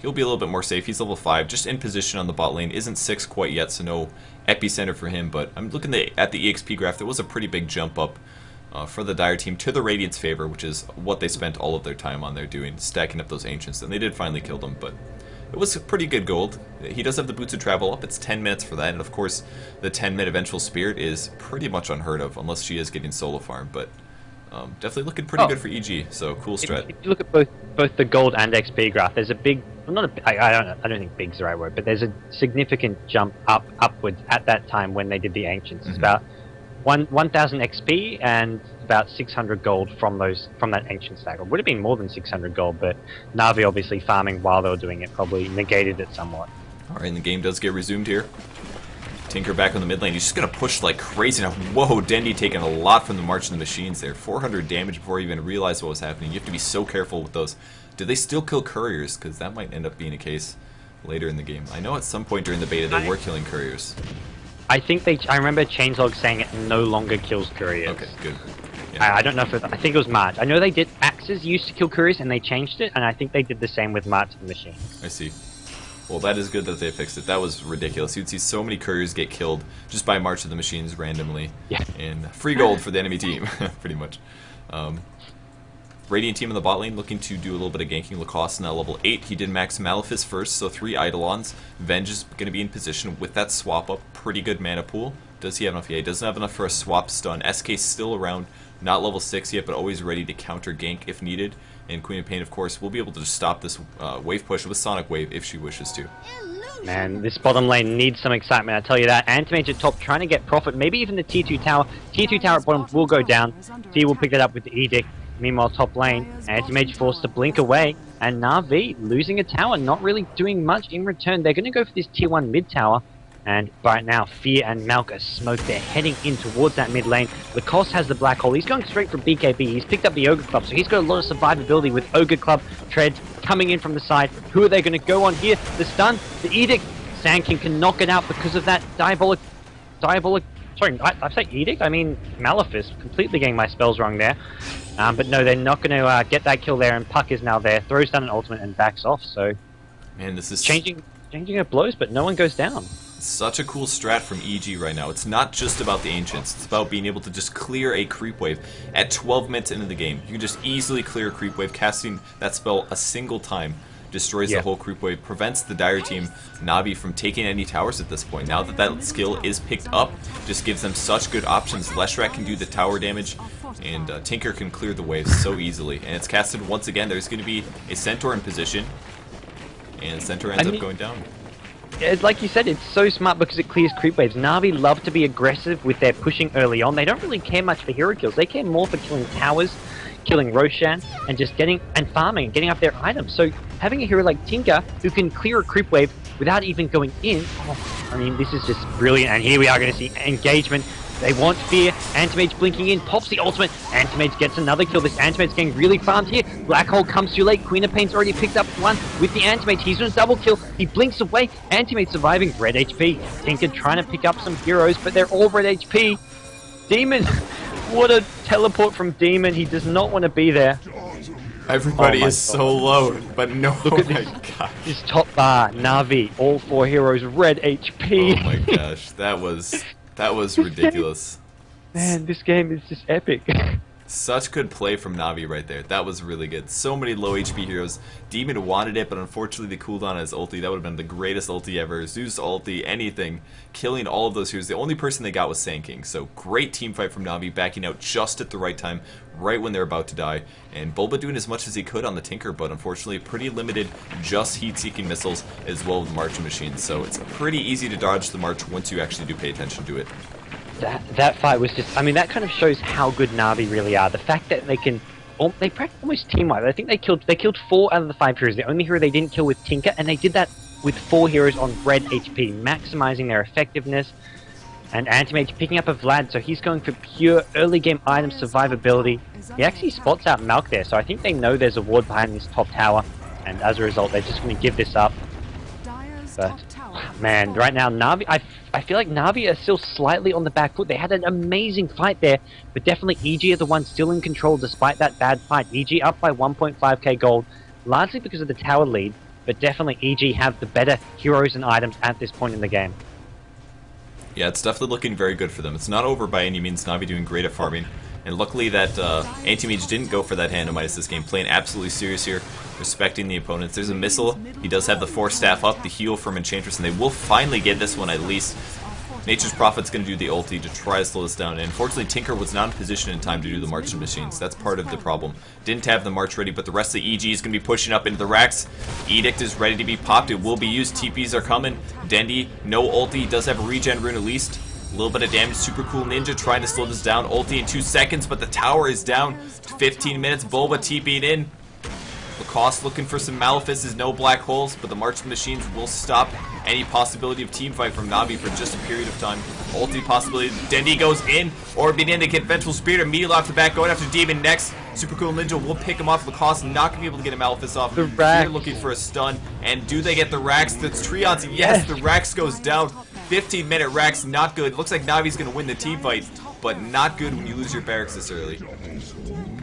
He'll be a little bit more safe. He's level 5, just in position on the bot lane. Isn't 6 quite yet, so no epicenter for him. But I'm looking at the EXP graph. There was a pretty big jump up for the Dire team to the Radiant's favor, which is what they spent all of their time on there doing, stacking up those Ancients. And they did finally kill them, but it was pretty good gold. He does have the Boots of Travel up. It's 10 minutes for that, and of course, the 10-minute Vengeful Spirit is pretty much unheard of, unless she is getting solo farm. But definitely looking pretty good for EG, so cool strat. If you look at both the gold and XP graph, there's a big, well, not a, I don't think big's the right word, but there's a significant jump upwards at that time when they did the Ancients. It's about 1,000 XP and about 600 gold from that Ancient stack. It would have been more than 600 gold, but Navi obviously farming while they were doing it probably negated it somewhat. Alright, and the game does get resumed here. Tinker back on the mid lane. He's just going to push like crazy now. Whoa, Dendy taking a lot from the March of the Machines there. 400 damage before he even realized what was happening. You have to be so careful with those. Do they still kill couriers? Because that might end up being a case later in the game. I know at some point during the beta they were killing couriers. I think I remember Changelog saying it no longer kills couriers. Okay, good. Yeah. I don't know if I think it was March. I know they did. Axes used to kill couriers and they changed it, and I think they did the same with March of the Machine. I see. Well, that is good that they fixed it. That was ridiculous. You'd see so many couriers get killed just by March of the Machines randomly. Yeah. And free gold for the enemy team, pretty much. Radiant team in the bot lane looking to do a little bit of ganking. Lacoste now level 8. He did max Malefice first, so 3 Eidolons. Venge is going to be in position with that swap up. Pretty good mana pool. Does he have enough? Yeah, he doesn't have enough for a swap stun. SK's still around, not level 6 yet, but always ready to counter gank if needed. And Queen of Pain, of course, will be able to just stop this wave push with Sonic Wave if she wishes to. Man, this bottom lane needs some excitement, I tell you that. Antimage at top trying to get profit, maybe even the tier 2 tower. Tier 2 tower at bottom will go down. T will pick that up with the Edict. Meanwhile, top lane, Antimage forced to blink away. And Navi losing a tower, not really doing much in return. They're going to go for this tier 1 mid tower. And right now, Fear and Malk are smoked. They're heading in towards that mid lane. Lacoste has the Black Hole. He's going straight for BKB. He's picked up the Ogre Club, so he's got a lot of survivability with Ogre Club treads coming in from the side. Who are they going to go on here? The stun, the Edict. Sand King can knock it out because of that diabolic. Sorry, I say Edict? I mean Malefice. Completely getting my spells wrong there. But no, they're not going to get that kill there, and Puck is now there. Throws down an ultimate and backs off. So, man, this is changing her blows, but no one goes down. Such a cool strat from EG right now. It's not just about the Ancients. It's about being able to just clear a creep wave at 12 minutes into the game. You can just easily clear a creep wave. Casting that spell a single time destroys the whole creep wave. Prevents the Dire team, Navi, from taking any towers at this point. Now that that skill is picked up, just gives them such good options. Leshrac can do the tower damage, and Tinker can clear the waves so easily. And it's casted once again. There's going to be a Centaur in position, and Centaur ends up going down. Like you said, it's so smart because it clears creep waves. Navi love to be aggressive with their pushing early on. They don't really care much for hero kills. They care more for killing towers, killing Roshan, and just farming and getting up their items. So having a hero like Tinker who can clear a creep wave without even going in, I mean, this is just brilliant. And here we are going to see engagement. They want Fear. Antimage blinking in, pops the ultimate. Antimage gets another kill. This Antimage getting really farmed here. Black Hole comes too late. Queen of Pain's already picked up one with the Antimage. He's going to double kill. He blinks away. Antimage surviving. Red HP. Tinker trying to pick up some heroes, but they're all red HP. Demon. What a teleport from Demon. He does not want to be there. Everybody is so low, but no. Look at this top bar. Navi. All 4 heroes red HP. Oh my gosh. That was ridiculous. Man, this game is just epic. Such good play from Navi right there. That was really good. So many low HP heroes. Demon wanted it, but unfortunately the cooldown on his ulti, that would have been the greatest ulti ever. Zeus ulti, anything. Killing all of those heroes. The only person they got was Sand King. So great team fight from Navi, backing out just at the right time, right when they're about to die. And Bulba doing as much as he could on the Tinker, but unfortunately pretty limited, just heat-seeking missiles as well with March Machines. So it's pretty easy to dodge the March once you actually do pay attention to it. That fight was just, I mean, that kind of shows how good Navi really are. The fact that they can, they practically almost team-wide. I think they killed 4 out of the 5 heroes. The only hero they didn't kill with Tinker, and they did that with 4 heroes on red HP, maximizing their effectiveness. And Antimage picking up a Vlad, so he's going for pure early game item survivability. He actually spots out Malk there, so I think they know there's a ward behind this top tower, and as a result, they're just going to give this up. But, man, right now, Navi, I feel like Navi are still slightly on the back foot. They had an amazing fight there, but definitely EG are the ones still in control despite that bad fight. EG up by 1.5k gold, largely because of the tower lead. but definitely EG have the better heroes and items at this point in the game. Yeah, it's definitely looking very good for them. It's not over by any means. Navi doing great at farming. And luckily that Anti-Mage didn't go for that Hand-O-Midas this game, playing absolutely serious here, respecting the opponents. There's a missile. He does have the 4 staff up, the heal from Enchantress, and they will finally get this one at least. Nature's Prophet's going to do the ulti to try to slow this down, and unfortunately Tinker was not in position in time to do the March of Machines. That's part of the problem. Didn't have the March ready, but the rest of the EG is going to be pushing up into the racks. Edict is ready to be popped. It will be used. TPs are coming. Dendi, no ulti. Does have a regen rune at least. A little bit of damage. Super cool Ninja trying to slow this down. Ulti in 2 seconds, but the tower is down to 15 minutes. Bulba TP'ing in. Lacoste looking for some Malefices, no black holes, but the March of the Machines will stop any possibility of teamfight from Navi for just a period of time. Ulti possibility. Dendi goes in, orbiting in to get Vengeful Spirit immediately off the back, going after Demon next. Super cool Ninja will pick him off. Lacoste not going to be able to get a Malefice off. They're looking for a stun, and do they get the Rax? That's Treants. Yes, the Rax goes down. 15-minute Rax, not good. Looks like Navi's going to win the teamfight, but not good when you lose your barracks this early.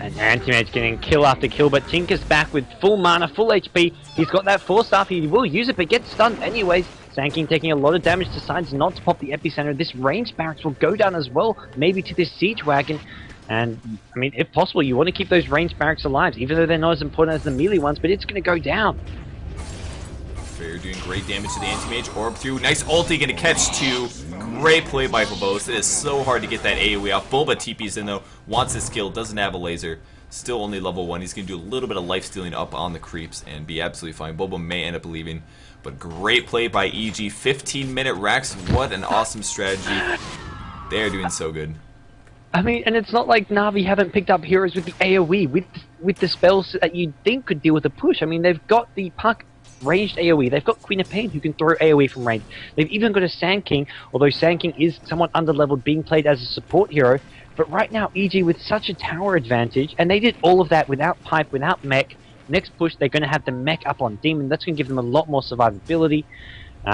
And Anti-Mage getting kill after kill, but Tinker's back with full mana, full HP. He's got that 4 staff, he will use it, but gets stunned anyways. Sanking taking a lot of damage, decides not to pop the epicenter. This ranged barracks will go down as well, maybe to this siege wagon. And, I mean, if possible, you want to keep those ranged barracks alive, even though they're not as important as the melee ones, but it's going to go down. Fair doing great damage to the Anti-Mage. Orb through. Nice ulti, gonna catch 2. Great play by Phobos. It is so hard to get that AoE off. Bulba TP's in though. Wants his skill. Doesn't have a laser. Still only level 1. He's gonna do a little bit of life stealing up on the creeps and be absolutely fine. Bulba may end up leaving. But great play by EG. 15-minute racks. What an awesome strategy. They're doing so good. I mean, and it's not like Navi haven't picked up heroes with the AoE, with the spells that you'd think could deal with the push. I mean, they've got the Puck ranged AoE. They've got Queen of Pain who can throw AoE from range. They've even got a Sand King, although Sand King is somewhat underleveled, being played as a support hero. But right now, EG with such a tower advantage, and they did all of that without Pipe, without Mech. Next push, they're going to have the Mech up on Demon. That's going to give them a lot more survivability.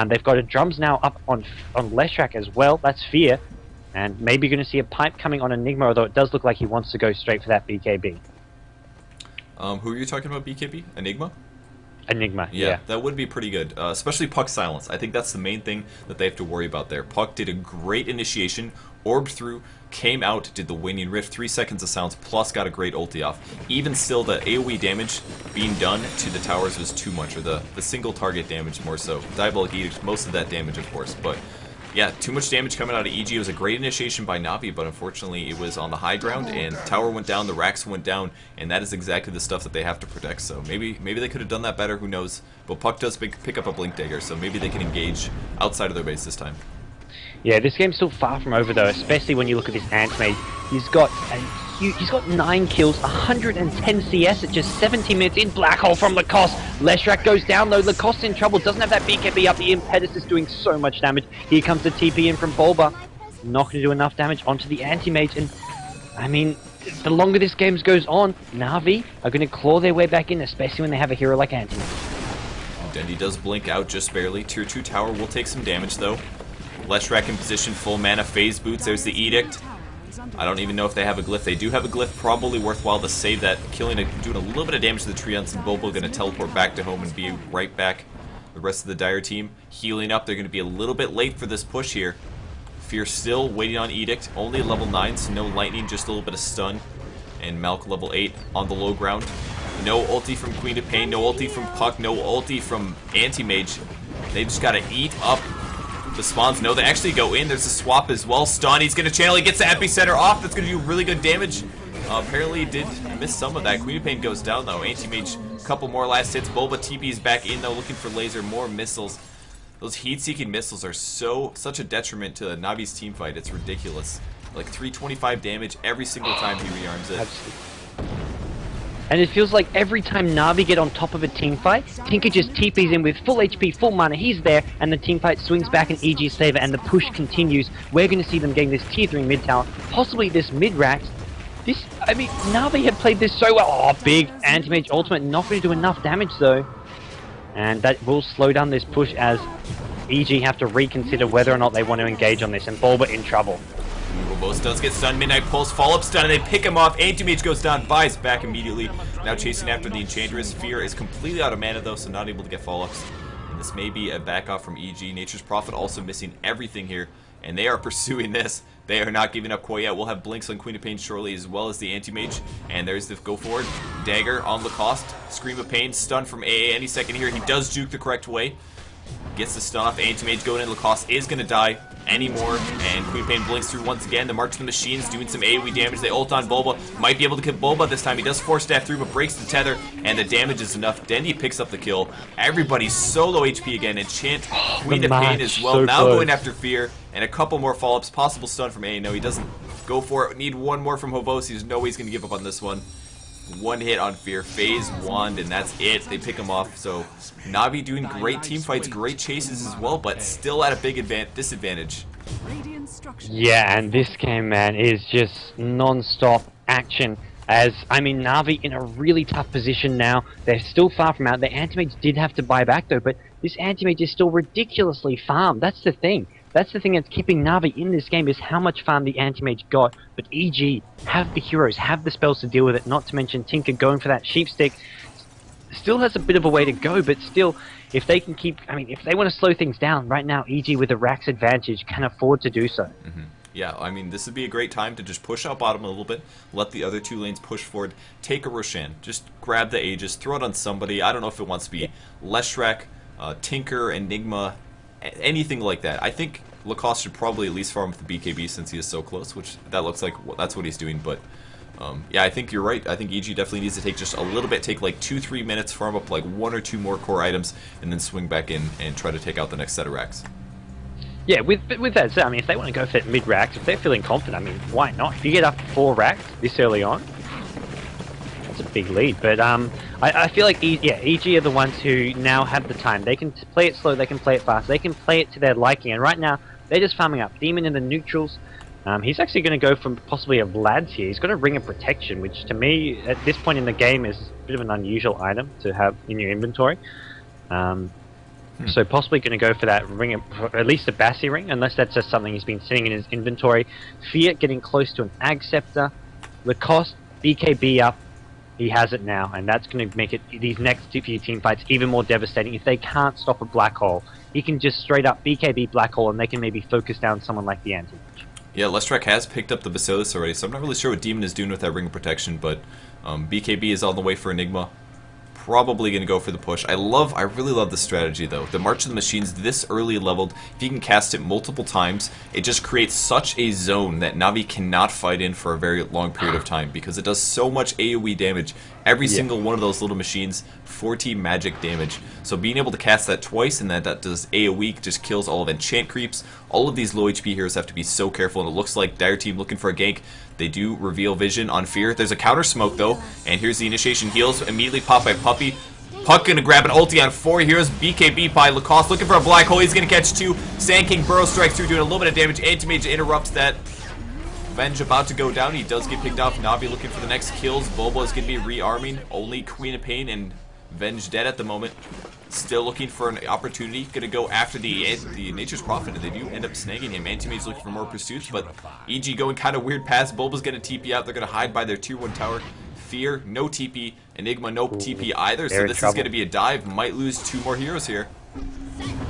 They've got a Drums now up on Leshrac as well. That's Fear. And maybe you're going to see a Pipe coming on Enigma, although it does look like he wants to go straight for that BKB. Who are you talking about, BKB? Enigma? Enigma, yeah. That would be pretty good, especially Puck's silence. I think that's the main thing that they have to worry about there. Puck did a great initiation, orbed through, came out, did the Waning Rift, 3 seconds of silence, plus got a great ulti off. Even still, the AoE damage being done to the towers was too much, or the single target damage more so. Diabolic Edict, most of that damage, of course, but yeah, too much damage coming out of EG. It was a great initiation by Navi, but unfortunately it was on the high ground, and tower went down, the racks went down, and that is exactly the stuff that they have to protect. So maybe they could have done that better, who knows. But Puck does pick up a Blink Dagger, so maybe they can engage outside of their base this time. Yeah, this game's still far from over though, especially when you look at this Ant-Mage. He's got 9 kills, 110 CS at just 17 minutes in. Black Hole from Lacoste. Leshrac goes down though. Lacoste's in trouble. Doesn't have that BKB up. The Impetus is doing so much damage. Here comes the TP in from Bulba. Not going to do enough damage onto the Anti-Mage. And, I mean, the longer this game goes on, Navi are going to claw their way back in, especially when they have a hero like Anti-Mage. Dendi does blink out just barely. Tier 2 tower will take some damage though. Leshrac in position, full mana, phase boots. There's the Edict. I don't even know if they have a glyph. They do have a glyph, probably worthwhile to save that. Doing a little bit of damage to the Treants, and Bulba going to teleport back to home and be right back. The rest of the Dire team healing up. They're going to be a little bit late for this push here. Fear still waiting on Edict. Only level 9, so no lightning, just a little bit of stun. And Malk level 8 on the low ground. No ulti from Queen of Pain, no ulti from Puck, no ulti from Anti-Mage. They just got to eat up the spawns. No, they actually go in. There's a swap as well. Stun, he's going to channel. He gets the epicenter off. That's going to do really good damage. Apparently, he did miss some of that. Queen of Pain goes down, though. Anti-Mage, a couple more last hits. Bulba TP's back in, though, looking for laser. More missiles. Those heat-seeking missiles are such a detriment to Navi's team fight. It's ridiculous. Like 325 damage every single time he rearms it. Absolutely. And it feels like every time Navi get on top of a teamfight, Tinker just TPs in with full HP, full mana, he's there, and the teamfight swings back in EG's favor, and the push continues. We're going to see them getting this tier 3 mid tower, possibly this mid-rack. I mean, Navi have played this so well. Oh, big Anti-Mage ultimate, not going to do enough damage though. And that will slow down this push as EG have to reconsider whether or not they want to engage on this, and Bulba in trouble. Phobos does get stunned. Midnight Pulse, follow-up stun, and they pick him off. Anti-Mage goes down, buys back immediately. now chasing after the Enchantress. Fear is completely out of mana though, so not able to get follow-ups. And this may be a back off from EG. Nature's Prophet also missing everything here, and they are pursuing this. They are not giving up quite yet. We'll have Blinks on Queen of Pain shortly, as well as the Anti-Mage. And there's the go forward. Dagger on Lacoste. Scream of Pain. Stun from AA any second here. He does juke the correct way. Gets the stun off. Anti-Mage going in. Lacoste is going to die anymore. And Queen of Pain blinks through once again. The March of the Machines doing some AoE damage. They ult on Bulba. Might be able to kill Bulba this time. He does force staff through, but breaks the tether. And the damage is enough. Dendi picks up the kill. Everybody's so low HP again. Enchant. Queen of Pain as well. So now close. Going after Fear. And a couple more follow-ups. Possible stun from A. No, he doesn't go for it. Need one more from Hovos. There's no way he's going to give up on this one. One hit on Fear. Phase Wand, and that's it. They pick him off. So Navi doing great team fights, great chases as well, but still at a big disadvantage. Yeah, and this game, man, is just non-stop action. As, I mean, Navi in a really tough position now. They're still far from out. The Anti-Mage did have to buy back, though, but this Anti-Mage is still ridiculously farmed. That's the thing. That's the thing that's keeping Navi in this game, is how much farm the Anti-Mage got. But EG have the heroes, have the spells to deal with it, not to mention Tinker going for that sheep stick. Still has a bit of a way to go, but still, if they can keep, I mean, if they want to slow things down, right now, EG with the Rax advantage can afford to do so. Mm-hmm. Yeah, I mean, this would be a great time to just push out bottom a little bit, let the other two lanes push forward, take a Roshan, just grab the Aegis, throw it on somebody. I don't know if it wants to be Leshrac, Tinker, Enigma, anything like that. I think Lacoste should probably at least farm with the BKB since he is so close, which that looks like that's what he's doing, but yeah, I think you're right. I think EG definitely needs to take just a little bit, take like 2-3 minutes, farm up like 1 or 2 more core items, and then swing back in and try to take out the next set of racks. Yeah, with that said, I mean, if they want to go for that mid racks, if they're feeling confident, I mean, why not? If you get up to 4 racks this early on, that's a big lead. But I feel like EG are the ones who now have the time. They can play it slow, they can play it fast, they can play it to their liking. And right now, they're just farming up. Demon in the neutrals. He's actually going to go for possibly a Vlad's here. He's got a Ring of Protection, which to me, at this point in the game, is a bit of an unusual item to have in your inventory. So possibly going to go for that ring, at least a Bassi ring, unless that's just something he's been sitting in his inventory. Fiat getting close to an Ag Scepter. Lacoste, BKB up. He has it now, and that's going to make it these next few team fights even more devastating. If they can't stop a Black Hole, he can just straight up BKB Black Hole, and they can maybe focus down someone like the Anti-Mage. Yeah, Leshrac has picked up the Basilisk already, so I'm not really sure what Demon is doing with that Ring of Protection, but BKB is on the way for Enigma. Probably going to go for the push. I really love this strategy though. The March of the Machines, this early leveled, if you can cast it multiple times, it just creates such a zone that Navi cannot fight in for a very long period of time because it does so much AoE damage. Every single one of those little machines, 14 magic damage. So being able to cast that twice and that does AoE, just kills all of enchant creeps. All of these low HP heroes have to be so careful, and it looks like Dire Team looking for a gank. They do reveal vision on Fear. There's a counter smoke though, and here's the initiation heals, immediately popped by Puppy. Puck gonna grab an ulti on 4 heroes. BKB by Lacoste looking for a black hole. He's gonna catch 2. Sand King burrow strikes through, doing a little bit of damage. Anti-Mage interrupts that. Venge about to go down. He does get picked off. Navi looking for the next kills. Bobo is gonna be rearming. Only Queen of Pain and Venge dead at the moment. Still looking for an opportunity. Gonna go after the Nature's Prophet, and they do end up snagging him. Anti-Mage's looking for more pursuits, but EG going kind of weird past. Bulba's gonna TP out. They're gonna hide by their tier 1 tower. Fear, no TP. Enigma, no TP either, so this is gonna be a dive. Might lose 2 more heroes here.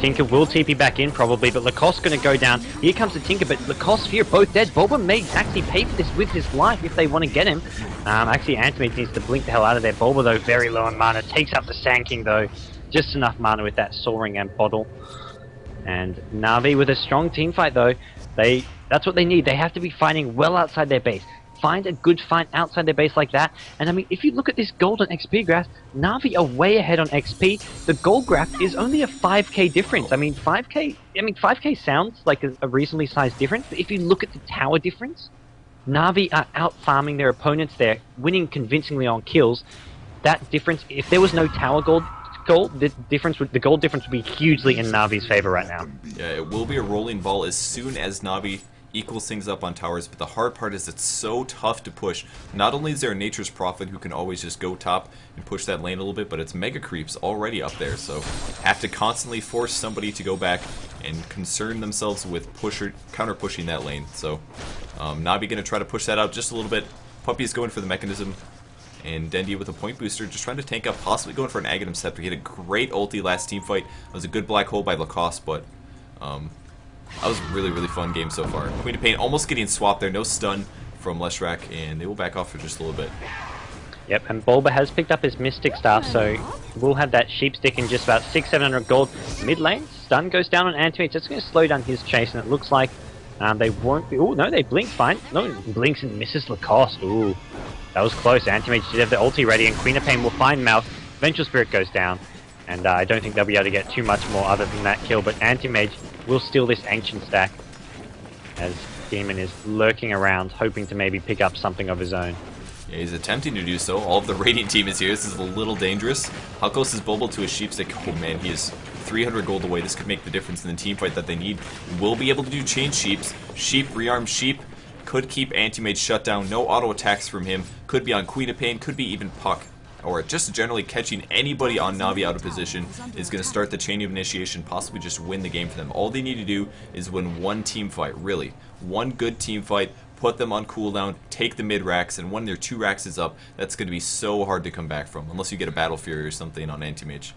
Tinker will TP back in probably, but Lacoste's going to go down. Here comes the Tinker, but Lacoste, Fear, both dead. Bulba may actually pay for this with his life if they want to get him. Actually, Anti-Mage needs to blink the hell out of there. Bulba, though, very low on mana. Takes up the Sand King, though. Just enough mana with that Soaring and Bottle. And Navi with a strong team fight, though. That's what they need. They have to be fighting well outside their base. Find a good fight outside their base like that. And I mean, if you look at this gold and XP graph, Navi are way ahead on XP. The gold graph is only a 5k difference. I mean, 5k sounds like a reasonably sized difference, but if you look at the tower difference, Navi are out farming their opponents. They're winning convincingly on kills. That difference, if there was no tower gold, the gold difference would be hugely in Navi's favor right now. Yeah, it will be a rolling ball as soon as Navi equals things up on towers, but the hard part is it's so tough to push. Not only is there a Nature's Prophet who can always just go top and push that lane a little bit, but it's Mega Creeps already up there, so have to constantly force somebody to go back and concern themselves with counter pushing that lane. So Navi gonna try to push that out just a little bit. Puppy's going for the mechanism. And Dendi with a point booster, just trying to tank up, possibly going for an Aghanim Scepter. He had a great ulti last team fight. It was a good black hole by Lacoste, but that was a really, really fun game so far. Queen of Pain almost getting swapped there, no stun from Leshrac, and they will back off for just a little bit. Yep, and Bulba has picked up his Mystic Staff, so we'll have that Sheep Stick in just about 600-700 gold. Mid lane, stun goes down on Anti-Mage. That's going to slow down his chase, and it looks like they won't be... Oh, no, they blink fine. No, blinks and misses Lacoste. Ooh, that was close. Anti-Mage did have the ulti ready, and Queen of Pain will find Mouth. Vengeful Spirit goes down, and I don't think they'll be able to get too much more other than that kill, but Anti-Mage will steal this Ancient Stack, as Demon is lurking around, hoping to maybe pick up something of his own. Yeah, he's attempting to do so. All of the Radiant team is here. This is a little dangerous. How close is Bulba to a Sheep Stick? Oh man, he is 300 gold away. This could make the difference in the team fight that they need. Will be able to do chain Sheeps. Sheep, rearm Sheep. Could keep Anti-Mage shut down. No auto attacks from him. Could be on Queen of Pain. Could be even Puck. Or just generally catching anybody on Navi out of position is going to start the chain of initiation, possibly just win the game for them. All they need to do is win one team fight, really. One good team fight, put them on cooldown, take the mid racks, and when their 2 racks is up, that's going to be so hard to come back from, unless you get a Battle Fury or something on Anti-Mage.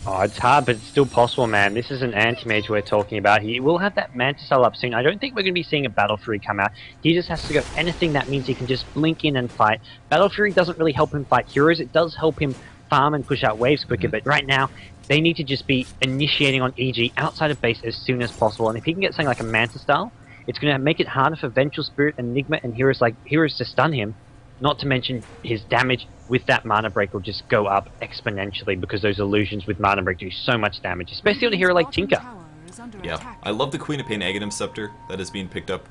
Oh, it's hard, but it's still possible, man. This is an Anti-Mage we're talking about. He will have that Manta Cell up soon. I don't think we're going to be seeing a Battle Fury come out. He just has to go anything that means he can just blink in and fight. Battle Fury doesn't really help him fight heroes. It does help him farm and push out waves quicker, but right now, they need to just be initiating on EG outside of base as soon as possible. And if he can get something like a Manta Style, it's going to make it harder for Vengeful Spirit, Enigma, and heroes to stun him. Not to mention his damage with that Mana Break will just go up exponentially because those illusions with Mana Break do so much damage, especially on a hero like Tinker. Yeah, I love the Queen of Pain Aghanim Scepter that is being picked up.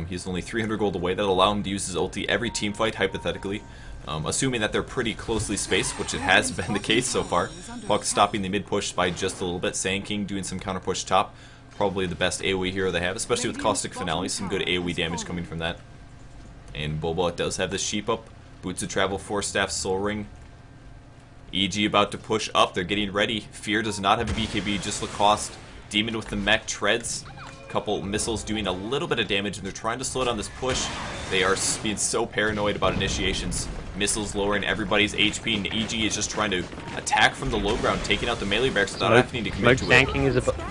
He's only 300 gold away. That'll allow him to use his ulti every team fight, hypothetically. Assuming that they're pretty closely spaced, which it has been the case so far. Puck stopping the mid push by just a little bit. Sand King doing some counter push top. Probably the best AoE hero they have, especially with Caustic Finale. Some good AoE damage coming from that. And Bulba does have the Sheep up. Boots of Travel, 4-staff, Soul Ring. EG about to push up. They're getting ready. Fear does not have a BKB, just Lacoste. Demon with the mech treads. Couple missiles doing a little bit of damage, and they're trying to slow down this push. They are being so paranoid about initiations. Missiles lowering everybody's HP, and EG is just trying to attack from the low ground, taking out the melee barracks without having to commit to it.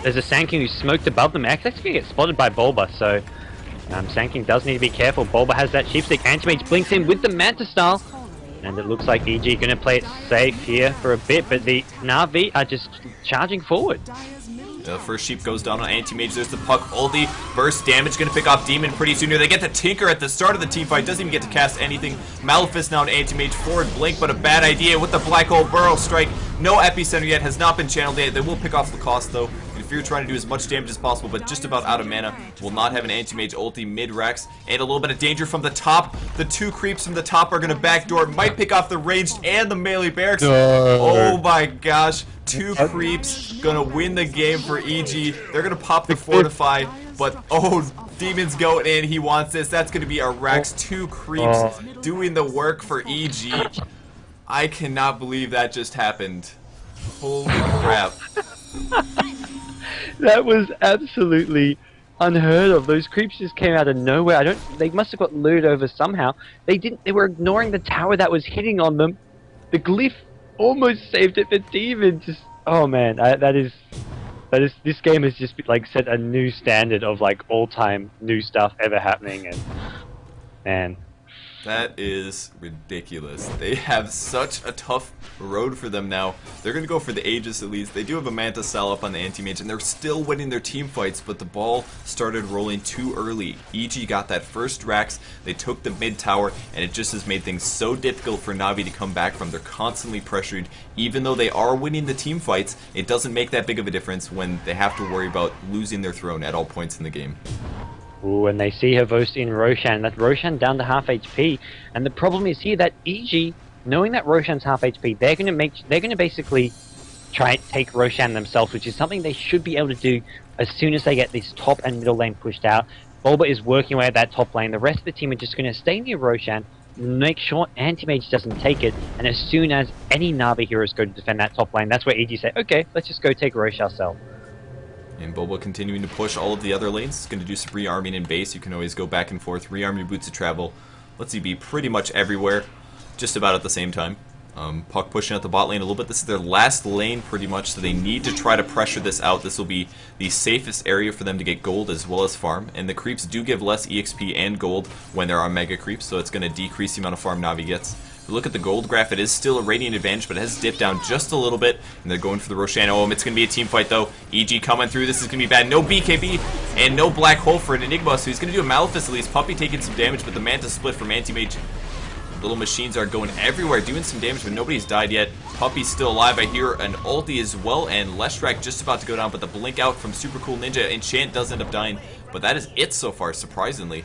There's a Sand King who's smoked above them. Actually going to get spotted by Bulba, so Sand King does need to be careful. Bulba has that Sheep Stick. Anti-Mage blinks in with the Manta Style, and it looks like EG going to play it safe here for a bit, but the Navi are just charging forward. The first Sheep goes down on Anti-Mage. There's the Puck ulti. Burst damage. Going to pick off Demon pretty soon here. They get the Tinker at the start of the team fight. Doesn't even get to cast anything. Maleficent now on Anti-Mage. Forward blink, but a bad idea with the Black Hole Burrow Strike. No Epicenter yet. Has not been channeled yet. They will pick off Lacoste though. If you're trying to do as much damage as possible, but just about out of mana, will not have an Anti-Mage ulti mid-racks, and a little bit of danger from the top. The 2 creeps from the top are going to backdoor. Might pick off the ranged and the melee barracks. Oh my gosh. 2 creeps gonna win the game for EG. They're gonna pop the Fortify, but oh, Demon's going in. He wants this. That's gonna be a Rax. 2 creeps doing the work for EG. I cannot believe that just happened. Holy crap. That was absolutely unheard of. Those creeps just came out of nowhere. They must have got lured over somehow. They were ignoring the tower that was hitting on them. The glyph almost saved it for Demon. Just, oh man, this game has just like set a new standard of like all-time new stuff ever happening, and man, that is ridiculous. They have such a tough road for them now. They're going to go for the Aegis at least. They do have a Manta Cell up on the Anti-Mage, and they're still winning their team fights, but the ball started rolling too early. EG got that first Rax, they took the mid tower, and it just has made things so difficult for Navi to come back from. They're constantly pressured. Even though they are winning the team fights, it doesn't make that big of a difference when they have to worry about losing their throne at all points in the game. Ooh, and they see Havost in Roshan. That Roshan down to half HP, and the problem is here that EG, knowing that Roshan's half HP, they're going to basically try and take Roshan themselves, which is something they should be able to do as soon as they get this top and middle lane pushed out. Bulba is working away at that top lane. The rest of the team are just going to stay near Roshan, make sure Anti-Mage doesn't take it, and as soon as any Navi heroes go to defend that top lane, that's where EG say, okay, let's just go take Rosh ourselves. And Bulba continuing to push all of the other lanes. It's going to do some rearming in base. You can always go back and forth, rearm your Boots of Travel. Lets you be pretty much everywhere. just about at the same time. Puck pushing out the bot lane a little bit. This is their last lane pretty much, so they need to try to pressure this out. This will be the safest area for them to get gold as well as farm. And the creeps do give less EXP and gold when there are mega creeps, so it's going to decrease the amount of farm Navi gets. If you look at the gold graph, it is still a Radiant advantage, but it has dipped down just a little bit. And they're going for the Roshan. Oh, it's going to be a team fight though. EG coming through. This is going to be bad. No BKB and no Black Hole for an Enigma, so he's going to do a Malefice at least. Puppey taking some damage, but the Manta split from Anti-Mage. Little machines are going everywhere, doing some damage, but nobody's died yet. Puppey's still alive. I hear an ulti as well, and Leshrac just about to go down, but the blink out from Super Cool Ninja. Enchant does end up dying, but that is it so far, surprisingly.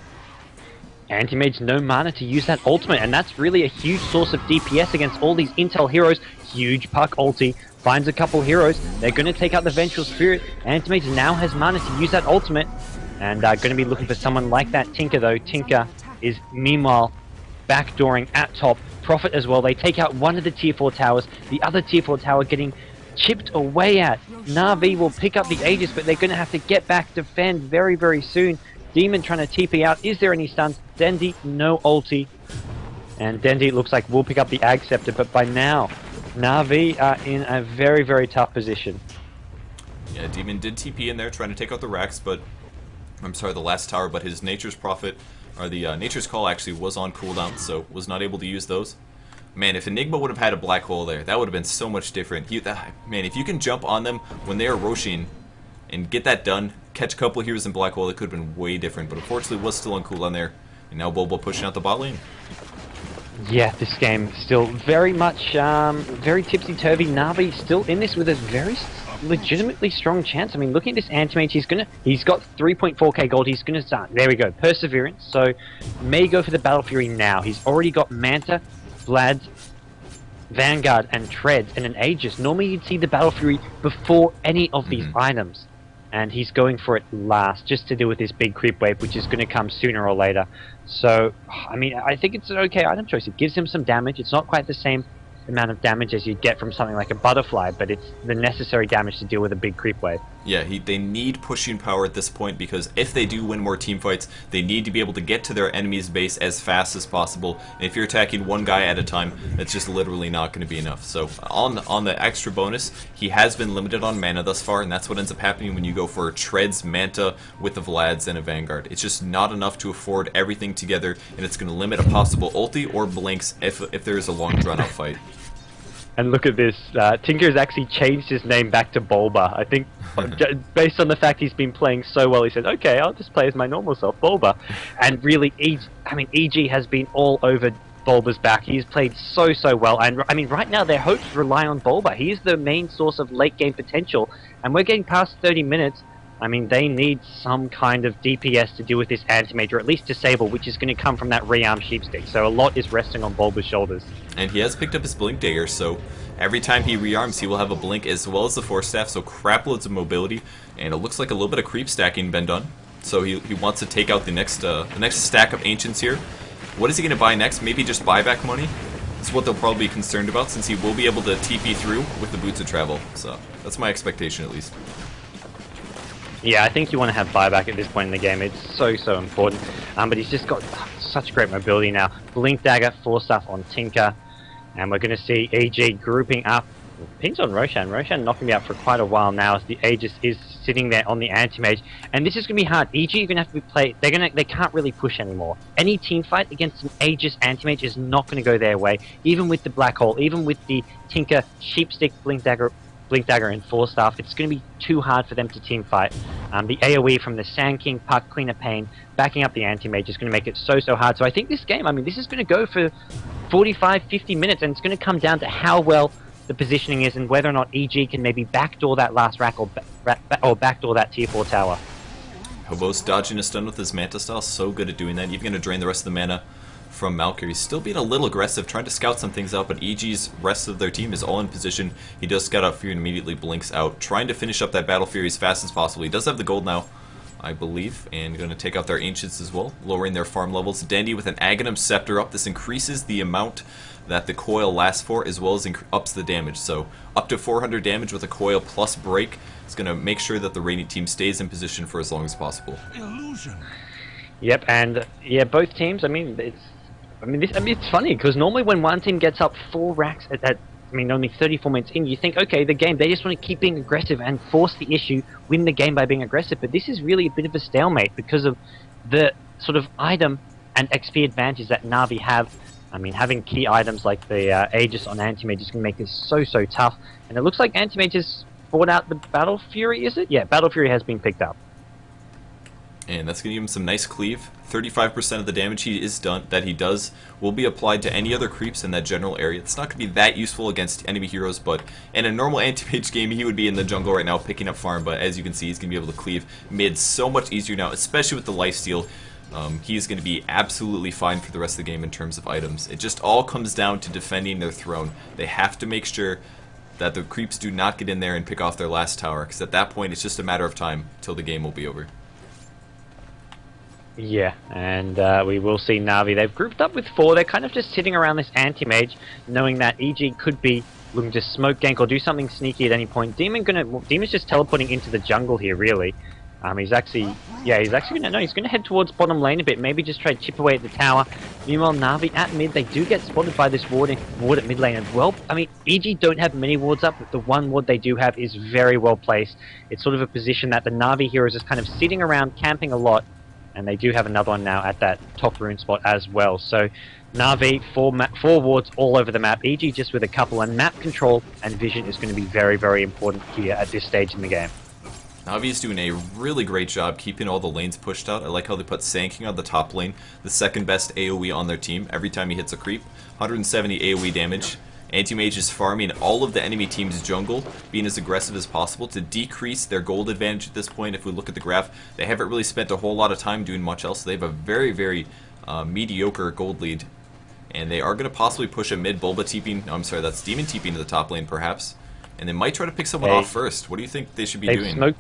Anti-Mage no mana to use that ultimate, and that's really a huge source of DPS against all these intel heroes. Huge Puck ulti, finds a couple heroes. They're going to take out the Vengeful Spirit. Anti-Mage now has mana to use that ultimate, and going to be looking for someone like that Tinker, though. Tinker is, meanwhile, backdooring at top. Prophet as well. They take out one of the tier 4 towers. The other tier 4 tower getting chipped away at. Navi will pick up the Aegis, but they're going to have to get back, defend very, very soon. Demon trying to TP out. Is there any stuns? Dendi, no ulti. And Dendi, it looks like, will pick up the Ag Scepter, but by now, Navi are in a very, very tough position. Yeah, Demon did TP in there, trying to take out the Rax, but... I'm sorry, the last tower, but his Nature's Prophet... or the Nature's Call actually was on cooldown, so was not able to use those. Man, if Enigma would have had a Black Hole there, that would have been so much different. Man, if you can jump on them when they are Roshin and get that done, catch a couple of heroes in Black Hole, it could have been way different. But unfortunately, was still on cooldown there. And now Bobo pushing out the bot lane. Yeah, this game still very much, very tipsy-turvy. Navi still in this with a very legitimately strong chance. I mean, looking at this Anti-Mage, he's got 3.4k gold. He's gonna start. There we go, Perseverance. So may go for the Battle Fury now. He's already got Manta, Vlad, Vanguard, and Treads, and an Aegis. Normally you'd see the Battle Fury before any of these items, and he's going for it last, just to deal with this big creep wave, which is going to come sooner or later. So, I mean, I think it's an okay item choice. It gives him some damage. It's not quite the same amount of damage as you'd get from something like a Butterfly, but it's the necessary damage to deal with a big creep wave. Yeah, they need pushing power at this point, because if they do win more team fights, they need to be able to get to their enemy's base as fast as possible. And if you're attacking one guy at a time, it's just literally not going to be enough. So on the extra bonus, he has been limited on mana thus far, and that's what ends up happening when you go for Treads, Manta with the Vlads and a Vanguard. It's just not enough to afford everything together, and it's going to limit a possible ulti or blinks if there is a long drawn-out fight. And look at this, Tinker has actually changed his name back to Bulba. I think, based on the fact he's been playing so well, he said, okay, I'll just play as my normal self, Bulba. And really, EG has been all over Bulba's back. He's played so well, and I mean, right now their hopes rely on Bulba. He is the main source of late game potential, and we're getting past 30 minutes. I mean, they need some kind of DPS to deal with this Anti-Mage, or at least disable, which is going to come from that rearm Sheepstick. So a lot is resting on Bulba's shoulders. And he has picked up his Blink Dagger, so every time he rearms, he will have a Blink as well as the Force Staff, so crap loads of mobility, and it looks like a little bit of creep stacking been done. So he wants to take out the next stack of Ancients here. What is he going to buy next? Maybe just buyback money? That's what they'll probably be concerned about, since he will be able to TP through with the Boots of Travel. So that's my expectation, at least. Yeah, I think you want to have buyback at this point in the game. It's so important. But he's just got such great mobility now. Blink Dagger, Force Staff on Tinker. And we're going to see EG grouping up. Pins on Roshan. Roshan knocking me out for quite a while now as the Aegis is sitting there on the Anti-Mage. And this is going to be hard. EG are going to have to be played. They can't really push anymore. Any team fight against an Aegis Anti-Mage is not going to go their way. Even with the Black Hole, even with the Tinker, Sheepstick, Blink Dagger, and Force Staff, it's going to be too hard for them to team fight. The AoE from the Sand King, Puck, Cleaner Pain, backing up the Anti-Mage is going to make it so hard. So I think this game, I mean, this is going to go for 45-50 minutes, and it's going to come down to how well the positioning is and whether or not EG can maybe backdoor that last rack or backdoor that tier 4 tower. Hobo's dodging a stun with his Manta style, so good at doing that, even going to drain the rest of the mana from Malkyr. He's still being a little aggressive, trying to scout some things out, but EG's rest of their team is all in position. He does scout out Fury and immediately blinks out, trying to finish up that Battle Fury as fast as possible. He does have the gold now, I believe, and going to take out their Ancients as well, lowering their farm levels. Dendi with an Aghanim Scepter up. This increases the amount that the coil lasts for, as well as ups the damage. So up to 400 damage with a coil plus break. It's going to make sure that the Radiant team stays in position for as long as possible. Yep, and yeah, both teams, I mean, it's I mean, it's funny because normally when one team gets up 4 racks only 34 minutes in, you think, okay, the game, they just want to keep being aggressive and force the issue, win the game by being aggressive. But this is really a bit of a stalemate because of the sort of item and XP advantage that Navi have. I mean, having key items like the Aegis on Anti-Mage is going to make this so tough. And it looks like Anti-Mage has brought out the Battle Fury, is it? Yeah, Battle Fury has been picked up. And that's going to give him some nice cleave. 35% of the damage he does will be applied to any other creeps in that general area. It's not going to be that useful against enemy heroes, but in a normal anti-mage game, he would be in the jungle right now picking up farm, but as you can see, he's going to be able to cleave mid so much easier now, especially with the lifesteal. He's going to be absolutely fine for the rest of the game in terms of items. It just all comes down to defending their throne. They have to make sure that the creeps do not get in there and pick off their last tower, because at that point, it's just a matter of time till the game will be over. Yeah, and we will see Navi. They've grouped up with 4. They're kind of just sitting around this anti-mage, knowing that EG could be looking to smoke gank or do something sneaky at any point. Demon's just teleporting into the jungle here, really. He's gonna head towards bottom lane a bit. Maybe just try to chip away at the tower. Meanwhile, Navi at mid, they do get spotted by this ward at mid lane as well. I mean, EG don't have many wards up, but the one ward they do have is very well placed. It's sort of a position that the Navi heroes is kind of sitting around, camping a lot. And they do have another one now at that top rune spot as well. So Navi, 4 wards all over the map. EG just with a couple, and map control and vision is going to be very important here at this stage in the game. Navi is doing a really great job keeping all the lanes pushed out. I like how they put Sanking on the top lane, the second best AoE on their team. Every time he hits a creep, 170 AoE damage. Anti-Mage is farming all of the enemy team's jungle, being as aggressive as possible to decrease their gold advantage at this point. If we look at the graph, they haven't really spent a whole lot of time doing much else. They have a very mediocre gold lead. And they are going to possibly push a mid Bulba TPing, no, I'm sorry, that's Demon TPing to the top lane perhaps. And they might try to pick someone off first. What do you think they should be doing?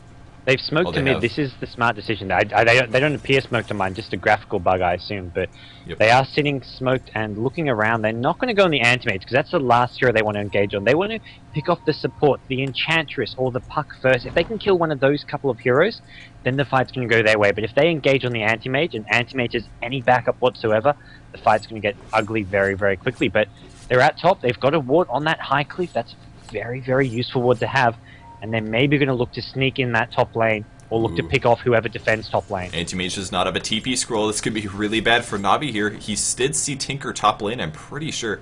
They've smoked to mid. This is the smart decision. They don't appear smoked to mine, just a graphical bug, I assume. But they are sitting smoked and looking around. They're not going to go on the anti-mage, because that's the last hero they want to engage on. They want to pick off the support, the enchantress, or the puck first. If they can kill one of those couple of heroes, then the fight's going to go their way. But if they engage on the anti-mage, and anti-mage has any backup whatsoever, the fight's going to get ugly very quickly. But they're at top. They've got a ward on that high cliff. That's a very useful ward to have. And they're maybe going to look to sneak in that top lane, or look to pick off whoever defends top lane. Anti-Mage does not have a TP scroll. This could be really bad for Navi here. He did see Tinker top lane, I'm pretty sure.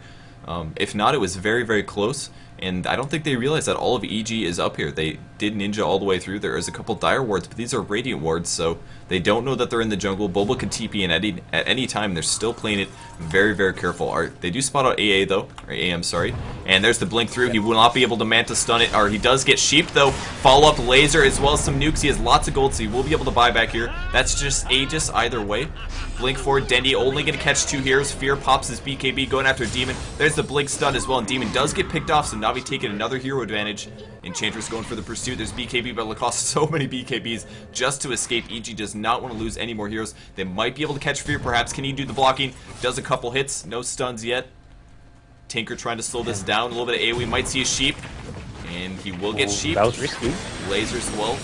If not, it was very close. And I don't think they realized that all of EG is up here. They did ninja all the way through. There is a couple dire wards, but these are radiant wards, so they don't know that they're in the jungle. Bulba can TP in at any time. They're still playing it very careful. They do spot out AA though, or AM, sorry. And there's the blink through. He will not be able to manta stun it, or he does get sheep though. Follow up laser as well as some nukes. He has lots of gold, so he will be able to buy back here. That's just Aegis either way. Blink forward, Dendy only going to catch 2 heroes. Fear pops his BKB, going after Demon. There's the blink stun as well, and Demon does get picked off, so Navi taking another hero advantage. Enchantress going for the pursuit. There's BKB, but it'll cost so many BKBs just to escape. EG does not want to lose any more heroes. They might be able to catch Fear, perhaps. Can he do the blocking? Does a couple hits. No stuns yet. Tinker trying to slow this down. A little bit of AoE. Might see a sheep. And he will get sheep. That was risky. Lasers as well.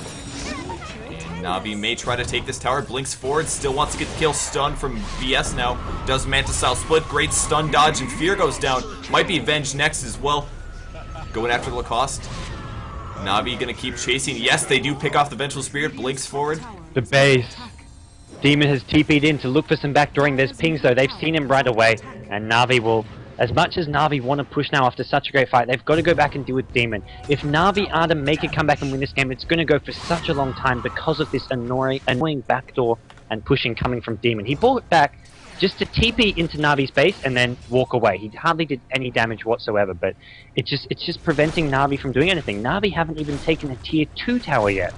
And Navi may try to take this tower. Blinks forward. Still wants to get the kill. Stun from VS now. Does Manta style split. Great stun dodge. And Fear goes down. Might be Venge next as well. Going after Lacoste. Navi gonna keep chasing. Yes, they do pick off the Vengeful Spirit. Blinks forward. The base. Demon has TP'd in to look for some backdooring. There's pings though. They've seen him right away. And Navi will... As much as Navi want to push now after such a great fight, they've got to go back and deal with Demon. If Navi are to make a comeback and win this game, it's going to go for such a long time because of this annoying backdoor and pushing coming from Demon. He brought it back just to TP into Navi's base and then walk away. He hardly did any damage whatsoever, but it's just preventing Navi from doing anything. Navi haven't even taken a tier 2 tower yet.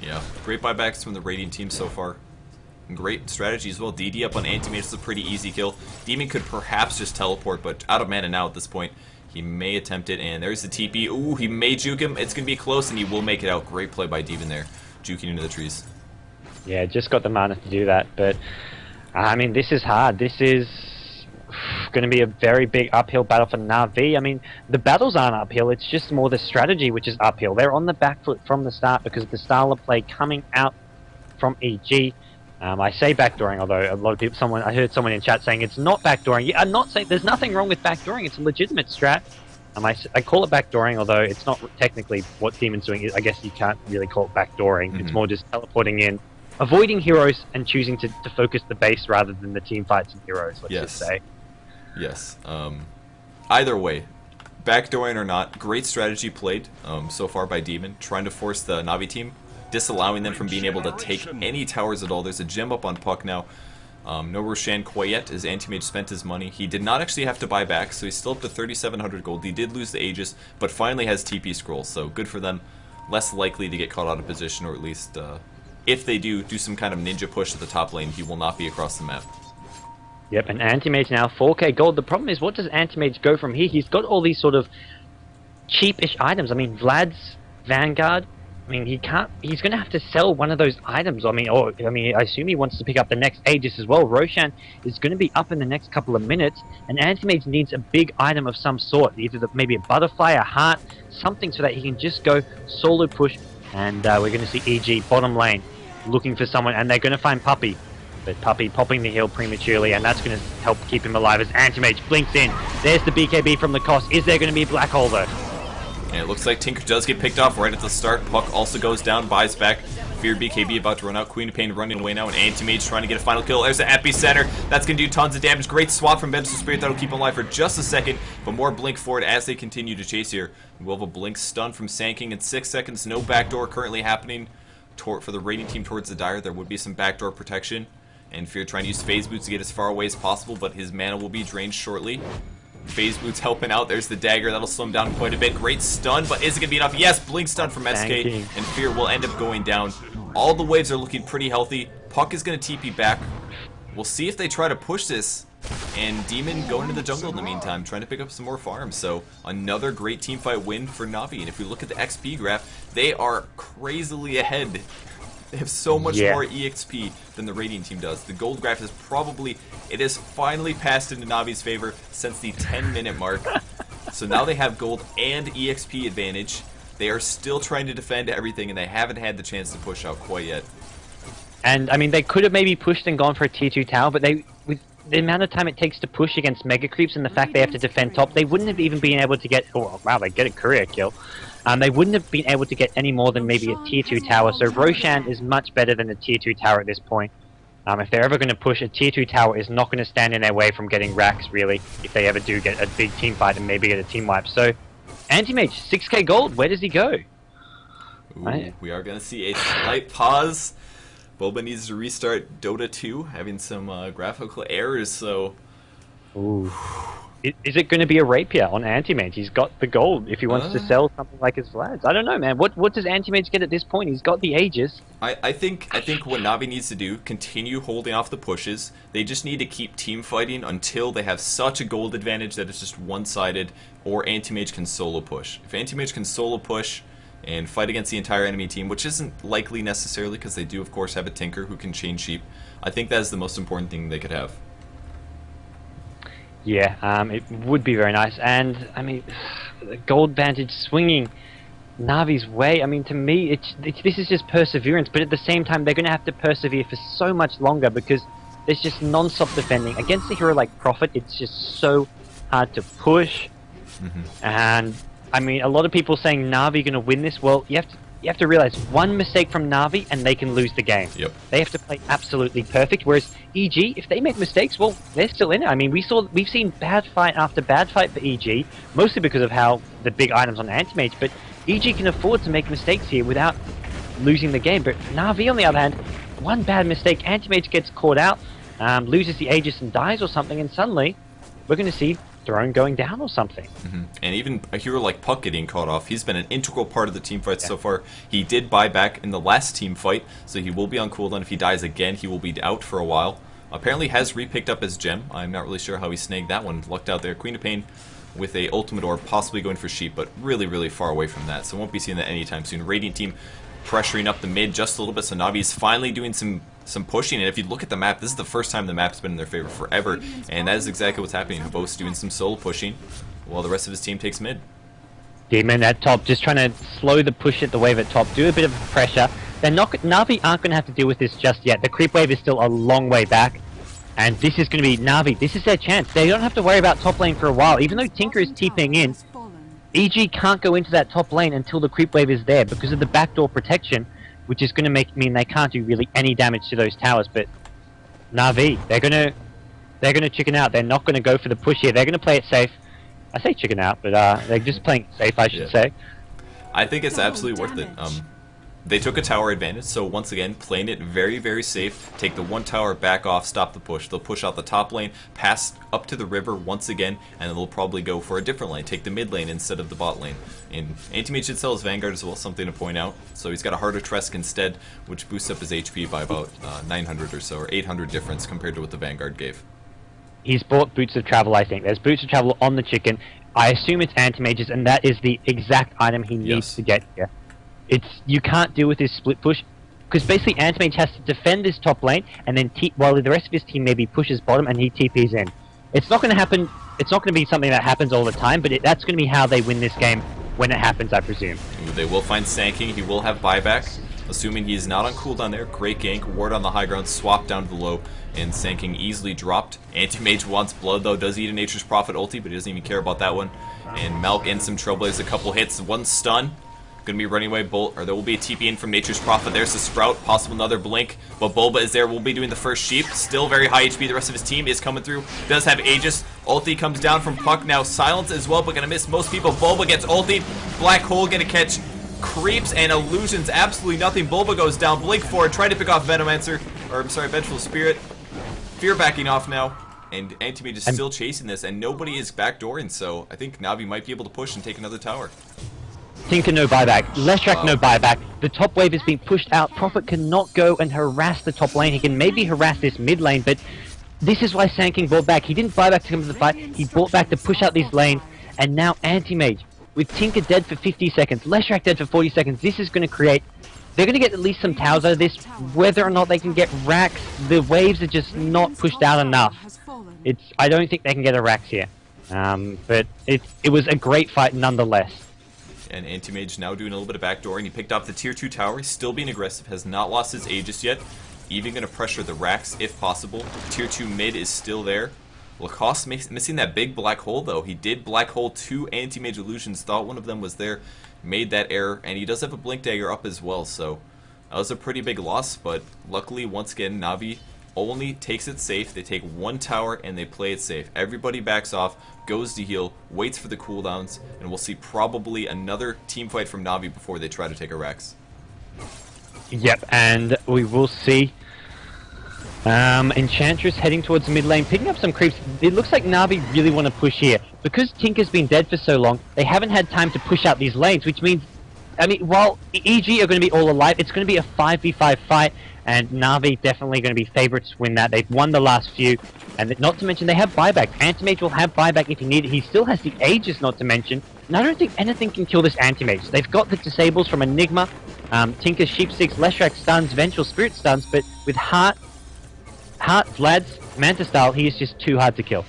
Yeah, great buybacks from the Radiant team so far. Great strategy as well. DD up on Anti-Mage is a pretty easy kill. Demon could perhaps just teleport, but out of mana now at this point. He may attempt it, and there's the TP. Ooh, he may juke him. It's going to be close, and he will make it out. Great play by Demon there, juking into the trees. Yeah, just got the mana to do that, but I mean, this is hard. This is going to be a very big uphill battle for Navi. I mean, the battles aren't uphill. It's just more the strategy which is uphill. They're on the back foot from the start because of the style of play coming out from EG. I say backdooring, although a lot of people, I heard someone in chat saying it's not backdooring. Yeah, I'm not saying there's nothing wrong with backdooring. It's a legitimate strat. I call it backdooring, although it's not technically what Demon's doing. I guess you can't really call it backdooring. It's more just teleporting in, avoiding heroes, and choosing to focus the base rather than the team fights and heroes, let's just say. Yes. Either way, backdooring or not, great strategy played so far by Demon, trying to force the Navi team, disallowing them from being able to take any towers at all. There's a gem up on Puck now. No Roshan quite yet, as Anti-Mage spent his money. He did not actually have to buy back, so he's still up to 3,700 gold. He did lose the Aegis, but finally has TP scrolls, so good for them. Less likely to get caught out of position, or at least if they do some kind of ninja push at the top lane, he will not be across the map. Yep, and Anti-Mage now 4k gold. The problem is, what does Anti-Mage go from here? He's got all these sort of cheapish items. I mean, Vlad's Vanguard. I mean, he's going to have to sell one of those items. I mean, I assume he wants to pick up the next Aegis as well. Roshan is going to be up in the next couple of minutes, and Anti-Mage needs a big item of some sort, either maybe a butterfly, a heart, something so that he can just go solo push. And we're going to see EG bottom lane looking for someone, and they're going to find Puppey. But Puppey popping the heal prematurely, and that's going to help keep him alive as Anti-Mage blinks in. There's the BKB from the cost. Is there going to be a black hole though? And it looks like Tinker does get picked off right at the start. Puck also goes down, buys back. Fear BKB about to run out. Queen of Pain running away now, and Anti-Mage trying to get a final kill. There's the epicenter. That's going to do tons of damage. Great swap from Bem's Spirit. That'll keep him alive for just a second, but more blink forward as they continue to chase here. We'll have a blink stun from Sanking in 6 seconds. No backdoor currently happening for the raiding team towards the Dire. There would be some backdoor protection, and Fear trying to use Phase Boots to get as far away as possible, but his mana will be drained shortly. Phase Boots helping out. There's the dagger. That'll slow him down quite a bit. Great stun, but is it going to be enough? Yes, blink stun from SK, and Fear will end up going down. All the waves are looking pretty healthy. Puck is going to TP back. We'll see if they try to push this, and Demon going into the jungle in the meantime, trying to pick up some more farms. So another great teamfight win for Navi, and if we look at the XP graph, they are crazily ahead. They have so much more EXP than the Radiant team does. The gold graph is it has finally passed into Navi's favor since the 10-minute mark. So now they have gold and EXP advantage. They are still trying to defend everything, and they haven't had the chance to push out quite yet. And, I mean, they could have maybe pushed and gone for a tier 2 tower, but with the amount of time it takes to push against Mega Creeps and the fact they have to defend top, they wouldn't have even been able to get... Oh, wow, they get a career kill. They wouldn't have been able to get any more than maybe a tier 2 tower, so Roshan is much better than a tier 2 tower at this point. If they're ever going to push, a tier 2 tower is not going to stand in their way from getting racks, really, if they ever do get a big team fight and maybe get a team wipe. So, Anti-Mage, 6k gold, where does he go? Ooh, we are going to see a slight pause. Boba needs to restart Dota 2, having some graphical errors, so... Ooh. Is it going to be a rapier on Anti-Mage? He's got the gold if he wants to sell something like his Vlads. I don't know, man. What does Anti-Mage get at this point? He's got the Aegis. I think what Navi needs to do, continue holding off the pushes. They just need to keep team fighting until they have such a gold advantage that it's just one-sided, or Anti-Mage can solo push. If Anti-Mage can solo push and fight against the entire enemy team, which isn't likely necessarily because they do, of course, have a Tinker who can chain sheep, I think that is the most important thing they could have. Yeah, it would be very nice, and I mean, the gold vantage swinging Navi's way. I mean, to me, this is just perseverance, but at the same time, they're going to have to persevere for so much longer because there's just non-stop defending against a hero like Prophet. It's just so hard to push, and I mean, a lot of people saying Navi going to win this. Well, you have to realize one mistake from Navi and they can lose the game. Yep. They have to play absolutely perfect. Whereas EG, if they make mistakes, well, they're still in it. I mean, we've seen bad fight after bad fight for EG, mostly because of how the big items on Anti-Mage. But EG can afford to make mistakes here without losing the game. But Navi, on the other hand, one bad mistake, Anti-Mage gets caught out, loses the Aegis and dies or something, and suddenly we're going to see Throne going down or something. And even a hero like Puck getting caught off, he's been an integral part of the team fight so far. He did buy back in the last team fight, so he will be on cooldown. If he dies again, he will be out for a while. Apparently has repicked up his gem. I'm not really sure how he snagged that one. Lucked out there. Queen of Pain with a ultimate orb, possibly going for sheep, but really, really far away from that, so won't be seeing that anytime soon. Radiant team pressuring up the mid just a little bit, so Navi's finally doing some pushing, and if you look at the map, this is the first time the map's been in their favor forever, and that is exactly what's happening. Havo's doing some solo pushing, while the rest of his team takes mid. Demon at top, just trying to slow the push at the wave at top, do a bit of pressure, they're not. Navi aren't going to have to deal with this just yet. The creep wave is still a long way back, and this is going to be Navi. This is their chance. They don't have to worry about top lane for a while. Even though Tinker is TPing in, EG can't go into that top lane until the creep wave is there because of the backdoor protection, which is going to mean they can't do really any damage to those towers. But Navi, they're gonna chicken out. They're not gonna go for the push here. They're gonna play it safe. I say chicken out, but they're just playing it safe, I should say. I think it's absolutely worth it. They took a tower advantage, so once again, playing it very, very safe. Take the one tower, back off, stop the push. They'll push out the top lane, pass up to the river once again, and they'll probably go for a different lane. Take the mid lane instead of the bot lane. And Anti-Mage should sell his Vanguard as well, something to point out. So he's got a harder Tresk instead, which boosts up his HP by about 900 or so, or 800 difference compared to what the Vanguard gave. He's bought Boots of Travel, I think. There's Boots of Travel on the chicken. I assume it's Anti-Mage's, and that is the exact item he needs to get here. You can't deal with this split push, because basically Anti-Mage has to defend this top lane, and then while the rest of his team maybe pushes bottom, and he TPs in. It's not going to happen. It's not going to be something that happens all the time, but that's going to be how they win this game when it happens, I presume. They will find Sanking. He will have buyback, assuming he's not on cooldown there. Great gank, ward on the high ground, swap down to the low, and Sanking easily dropped. Anti-Mage wants blood though, does eat a Nature's Prophet ulti, but he doesn't even care about that one. And Malk and some Trailblazers, a couple hits, one stun. Gonna be running away Bolt, or there will be a TP in from Nature's Prophet. There's the Sprout, possible another blink, but Bulba is there. We'll be doing the first sheep. Still very high HP. The rest of his team is coming through. Does have Aegis. Ulti comes down from Puck. Now Silence as well, but gonna miss most people. Bulba gets ultied. Black Hole gonna catch creeps and illusions. Absolutely nothing. Bulba goes down. Blink forward. Try to pick off Venomancer, or I'm sorry, Vengeful Spirit. Fear backing off now. And Anti-Mage is still chasing this, and nobody is backdooring, so I think Navi might be able to push and take another tower. Tinker no buyback, Leshrac no buyback, the top wave is being pushed out, Prophet cannot go and harass the top lane, he can maybe harass this mid lane, but this is why Sanking bought back. He didn't buy back to come to the fight, he bought back to push out these lanes, and now Anti-Mage, with Tinker dead for 50 seconds, Leshrac dead for 40 seconds, this is going to create, they're going to get at least some towers out of this, whether or not they can get racks, the waves are just not pushed out enough. I don't think they can get a racks here, but it was a great fight nonetheless. And Anti-Mage now doing a little bit of backdooring. He picked off the tier 2 tower. He's still being aggressive. Has not lost his Aegis yet. Even going to pressure the racks if possible. Tier 2 mid is still there. Lacoste missing that big black hole though. He did black hole 2 Anti-Mage illusions. Thought one of them was there. Made that error. And he does have a blink dagger up as well. So that was a pretty big loss. But luckily once again Navi only takes it safe. They take one tower and they play it safe. Everybody backs off, goes to heal, waits for the cooldowns, and we'll see probably another team fight from Navi before they try to take a Rex. Yep, and we will see Enchantress heading towards the mid lane, picking up some creeps. It looks like Navi really want to push here. Because Tinker's been dead for so long, they haven't had time to push out these lanes, which means, I mean, while EG are going to be all alive, it's going to be a 5v5 fight, and Navi definitely going to be favourites to win that. They've won the last few, and not to mention they have buyback. Anti-Mage will have buyback if he needs it. He still has the Aegis, not to mention, and I don't think anything can kill this Anti-Mage. They've got the disables from Enigma, Tinker, Sheep 6, Leshrac stuns, Vengeful Spirit stuns, but with Heart, Vlad's, Manta style, he is just too hard to kill.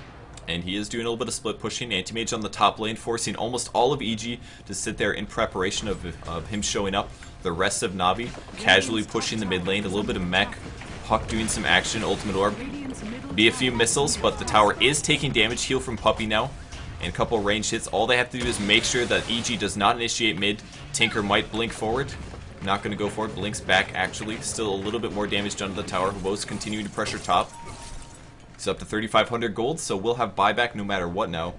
And he is doing a little bit of split pushing. Anti-Mage on the top lane, forcing almost all of EG to sit there in preparation of him showing up. The rest of Navi casually pushing the mid lane, a little bit of mech. Puck doing some action, Ultimate Orb. Be a few missiles, but the tower is taking damage. Heal from Puppy now. And a couple range hits. All they have to do is make sure that EG does not initiate mid. Tinker might blink forward. Not going to go forward. Blinks back, actually. Still a little bit more damage done to the tower. Woes continuing to pressure top. He's up to 3,500 gold, so we'll have buyback no matter what now.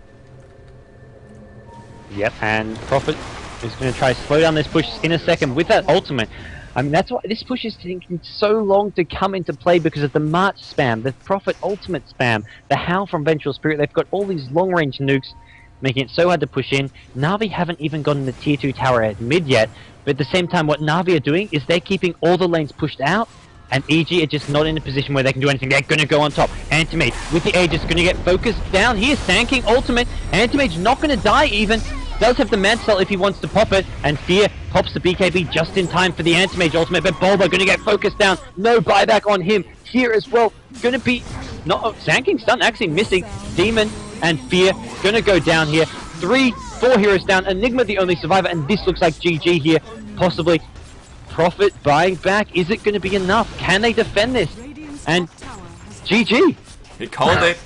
Yep, and Prophet is going to try to slow down this push in a second with that ultimate. I mean, that's why this push is taking so long to come into play, because of the March spam, the Prophet ultimate spam, the Howl from Vengeful Spirit. They've got all these long-range nukes, making it so hard to push in. Navi haven't even gotten the tier 2 tower at mid yet, but at the same time, what Navi are doing is they're keeping all the lanes pushed out, and EG are just not in a position where they can do anything. They're going to go on top. Anti-Mage with the Aegis going to get focused down here. Sanking ultimate. Anti-Mage not going to die even. Does have the Manta if he wants to pop it. And Fear pops the BKB just in time for the Anti-Mage ultimate. But Bulba going to get focused down. No buyback on him here as well. Going to be... No, Sanking's done actually missing. Demon and Fear going to go down here. 3, 4 heroes down. Enigma the only survivor. And this looks like GG here. Possibly Prophet buying back. Is it going to be enough? Can they defend this? And GG. He called it.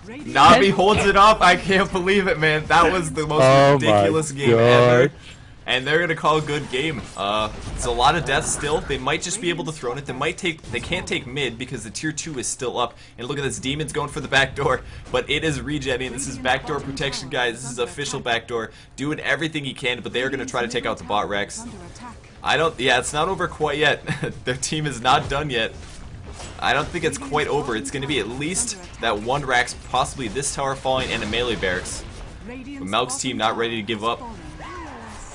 Navi holds it up. I can't believe it, man. That was the most ridiculous game ever. And they're gonna call a good game. It's a lot of deaths still. They might just be able to throw it. They can't take mid because the tier 2 is still up. And look at this, Demon's going for the back door, but it is regenning. This is backdoor protection, guys. This is official backdoor, doing everything he can. But they are gonna try to take out the bot Rex. Yeah, it's not over quite yet. Their team is not done yet. I don't think it's quite over. It's going to be at least that one Rax, possibly this tower falling, and a melee barracks. But Malk's team not ready to give up.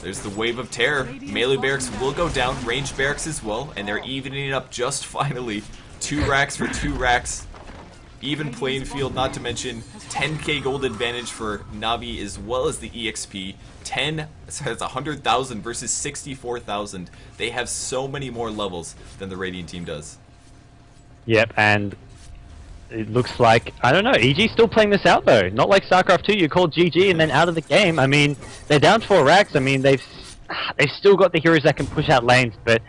There's the wave of terror. Melee barracks will go down, ranged barracks as well, and they're evening it up just finally. 2 Rax for 2 Rax. Even playing field, not to mention 10k gold advantage for Navi as well as the EXP. That's 100,000 versus 64,000. They have so many more levels than the Radiant team does. Yep, and it looks like, I don't know, EG's still playing this out though. Not like StarCraft 2, you call GG and then out of the game. I mean, they're down 4 racks. I mean, they've still got the heroes that can push out lanes, but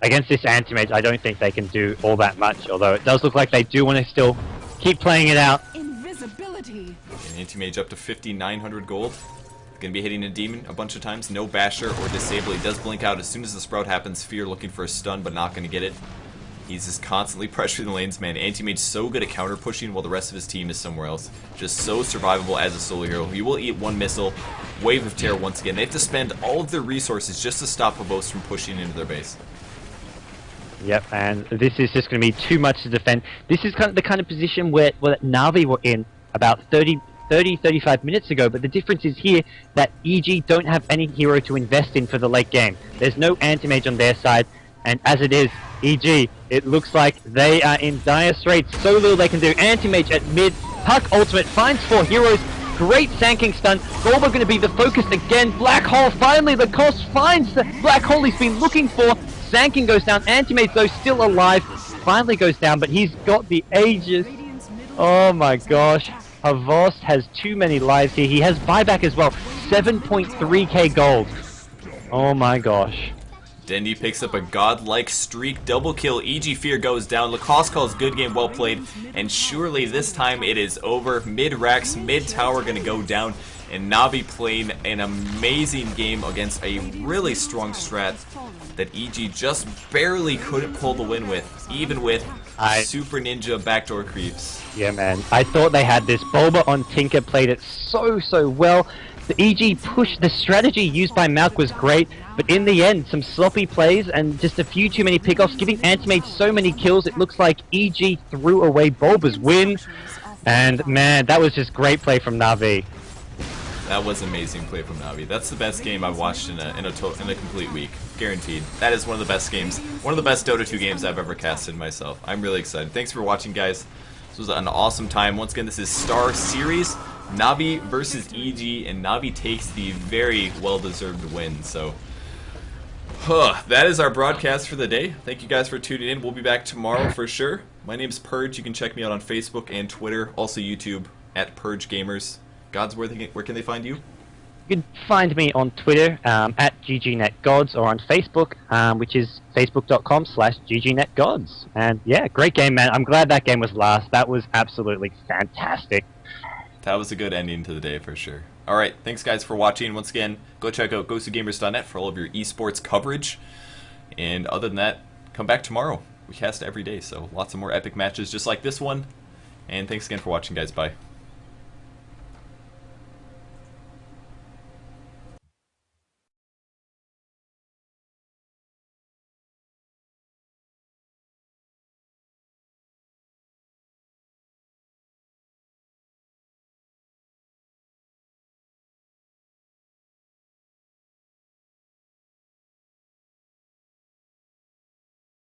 against this anti-mage, I don't think they can do all that much. Although it does look like they do want to still keep playing it out. Invisibility. An anti-mage up to 5,900 gold. Gonna be hitting a demon a bunch of times. No basher or disable. He does blink out as soon as the sprout happens. Fear looking for a stun, but not gonna get it. He's just constantly pressuring the lanes, man. Anti-Mage so good at counter pushing while the rest of his team is somewhere else. Just so survivable as a solo hero. He will eat 1 missile. Wave of Terror once again. They have to spend all of their resources just to stop Phobos from pushing into their base. Yep, and this is just going to be too much to defend. This is kind of the kind of position where Navi were in about 35 minutes ago, but the difference is here that EG don't have any hero to invest in for the late game. There's no anti-mage on their side, and as it is, EG, it looks like they are in dire straits. So little they can do. Anti-mage at mid. Puck ultimate finds 4 heroes. Great sanking stun. Golba going to be the focus again. Black hole, finally the cost finds the black hole he's been looking for. Sanking goes down. Anti-mage though still alive. Finally goes down, but he's got the Aegis. Oh my gosh. Havost has too many lives here. He has buyback as well. 7.3k gold. Oh my gosh. Dendy picks up a godlike streak, double kill, EG Fear goes down, Lacoste calls good game, well played, and surely this time it is over. Mid-Rax, mid-tower gonna go down, and Navi playing an amazing game against a really strong strat that EG just barely couldn't pull the win with, even with Super Ninja backdoor creeps. Yeah, man. I thought they had this. Bulba on Tinker played it so well. The EG push, the strategy used by Malk was great, but in the end, some sloppy plays and just a few too many pickoffs, giving Anti-Mage so many kills, it looks like EG threw away Bulba's win. And man, that was just great play from Navi. That was amazing play from Navi. That's the best game I've watched in a complete week. Guaranteed. That is one of the best games, one of the best Dota 2 games I've ever casted myself. I'm really excited. Thanks for watching, guys. This was an awesome time. Once again, this is Star Series. Navi versus EG, and Navi takes the very well-deserved win. So, that is our broadcast for the day. Thank you guys for tuning in. We'll be back tomorrow for sure. My name's Purge. You can check me out on Facebook and Twitter, also YouTube at Purge Gamers. GoDz, where can they find you? You can find me on Twitter at GGNetGods, or on Facebook, which is facebook.com/GGNetGods. And yeah, great game, man. I'm glad that game was last. That was absolutely fantastic. That was a good ending to the day for sure. Alright, thanks guys for watching. Once again, go check out GhostofGamers.net for all of your esports coverage. And other than that, come back tomorrow. We cast every day, so lots of more epic matches just like this one. And thanks again for watching, guys. Bye.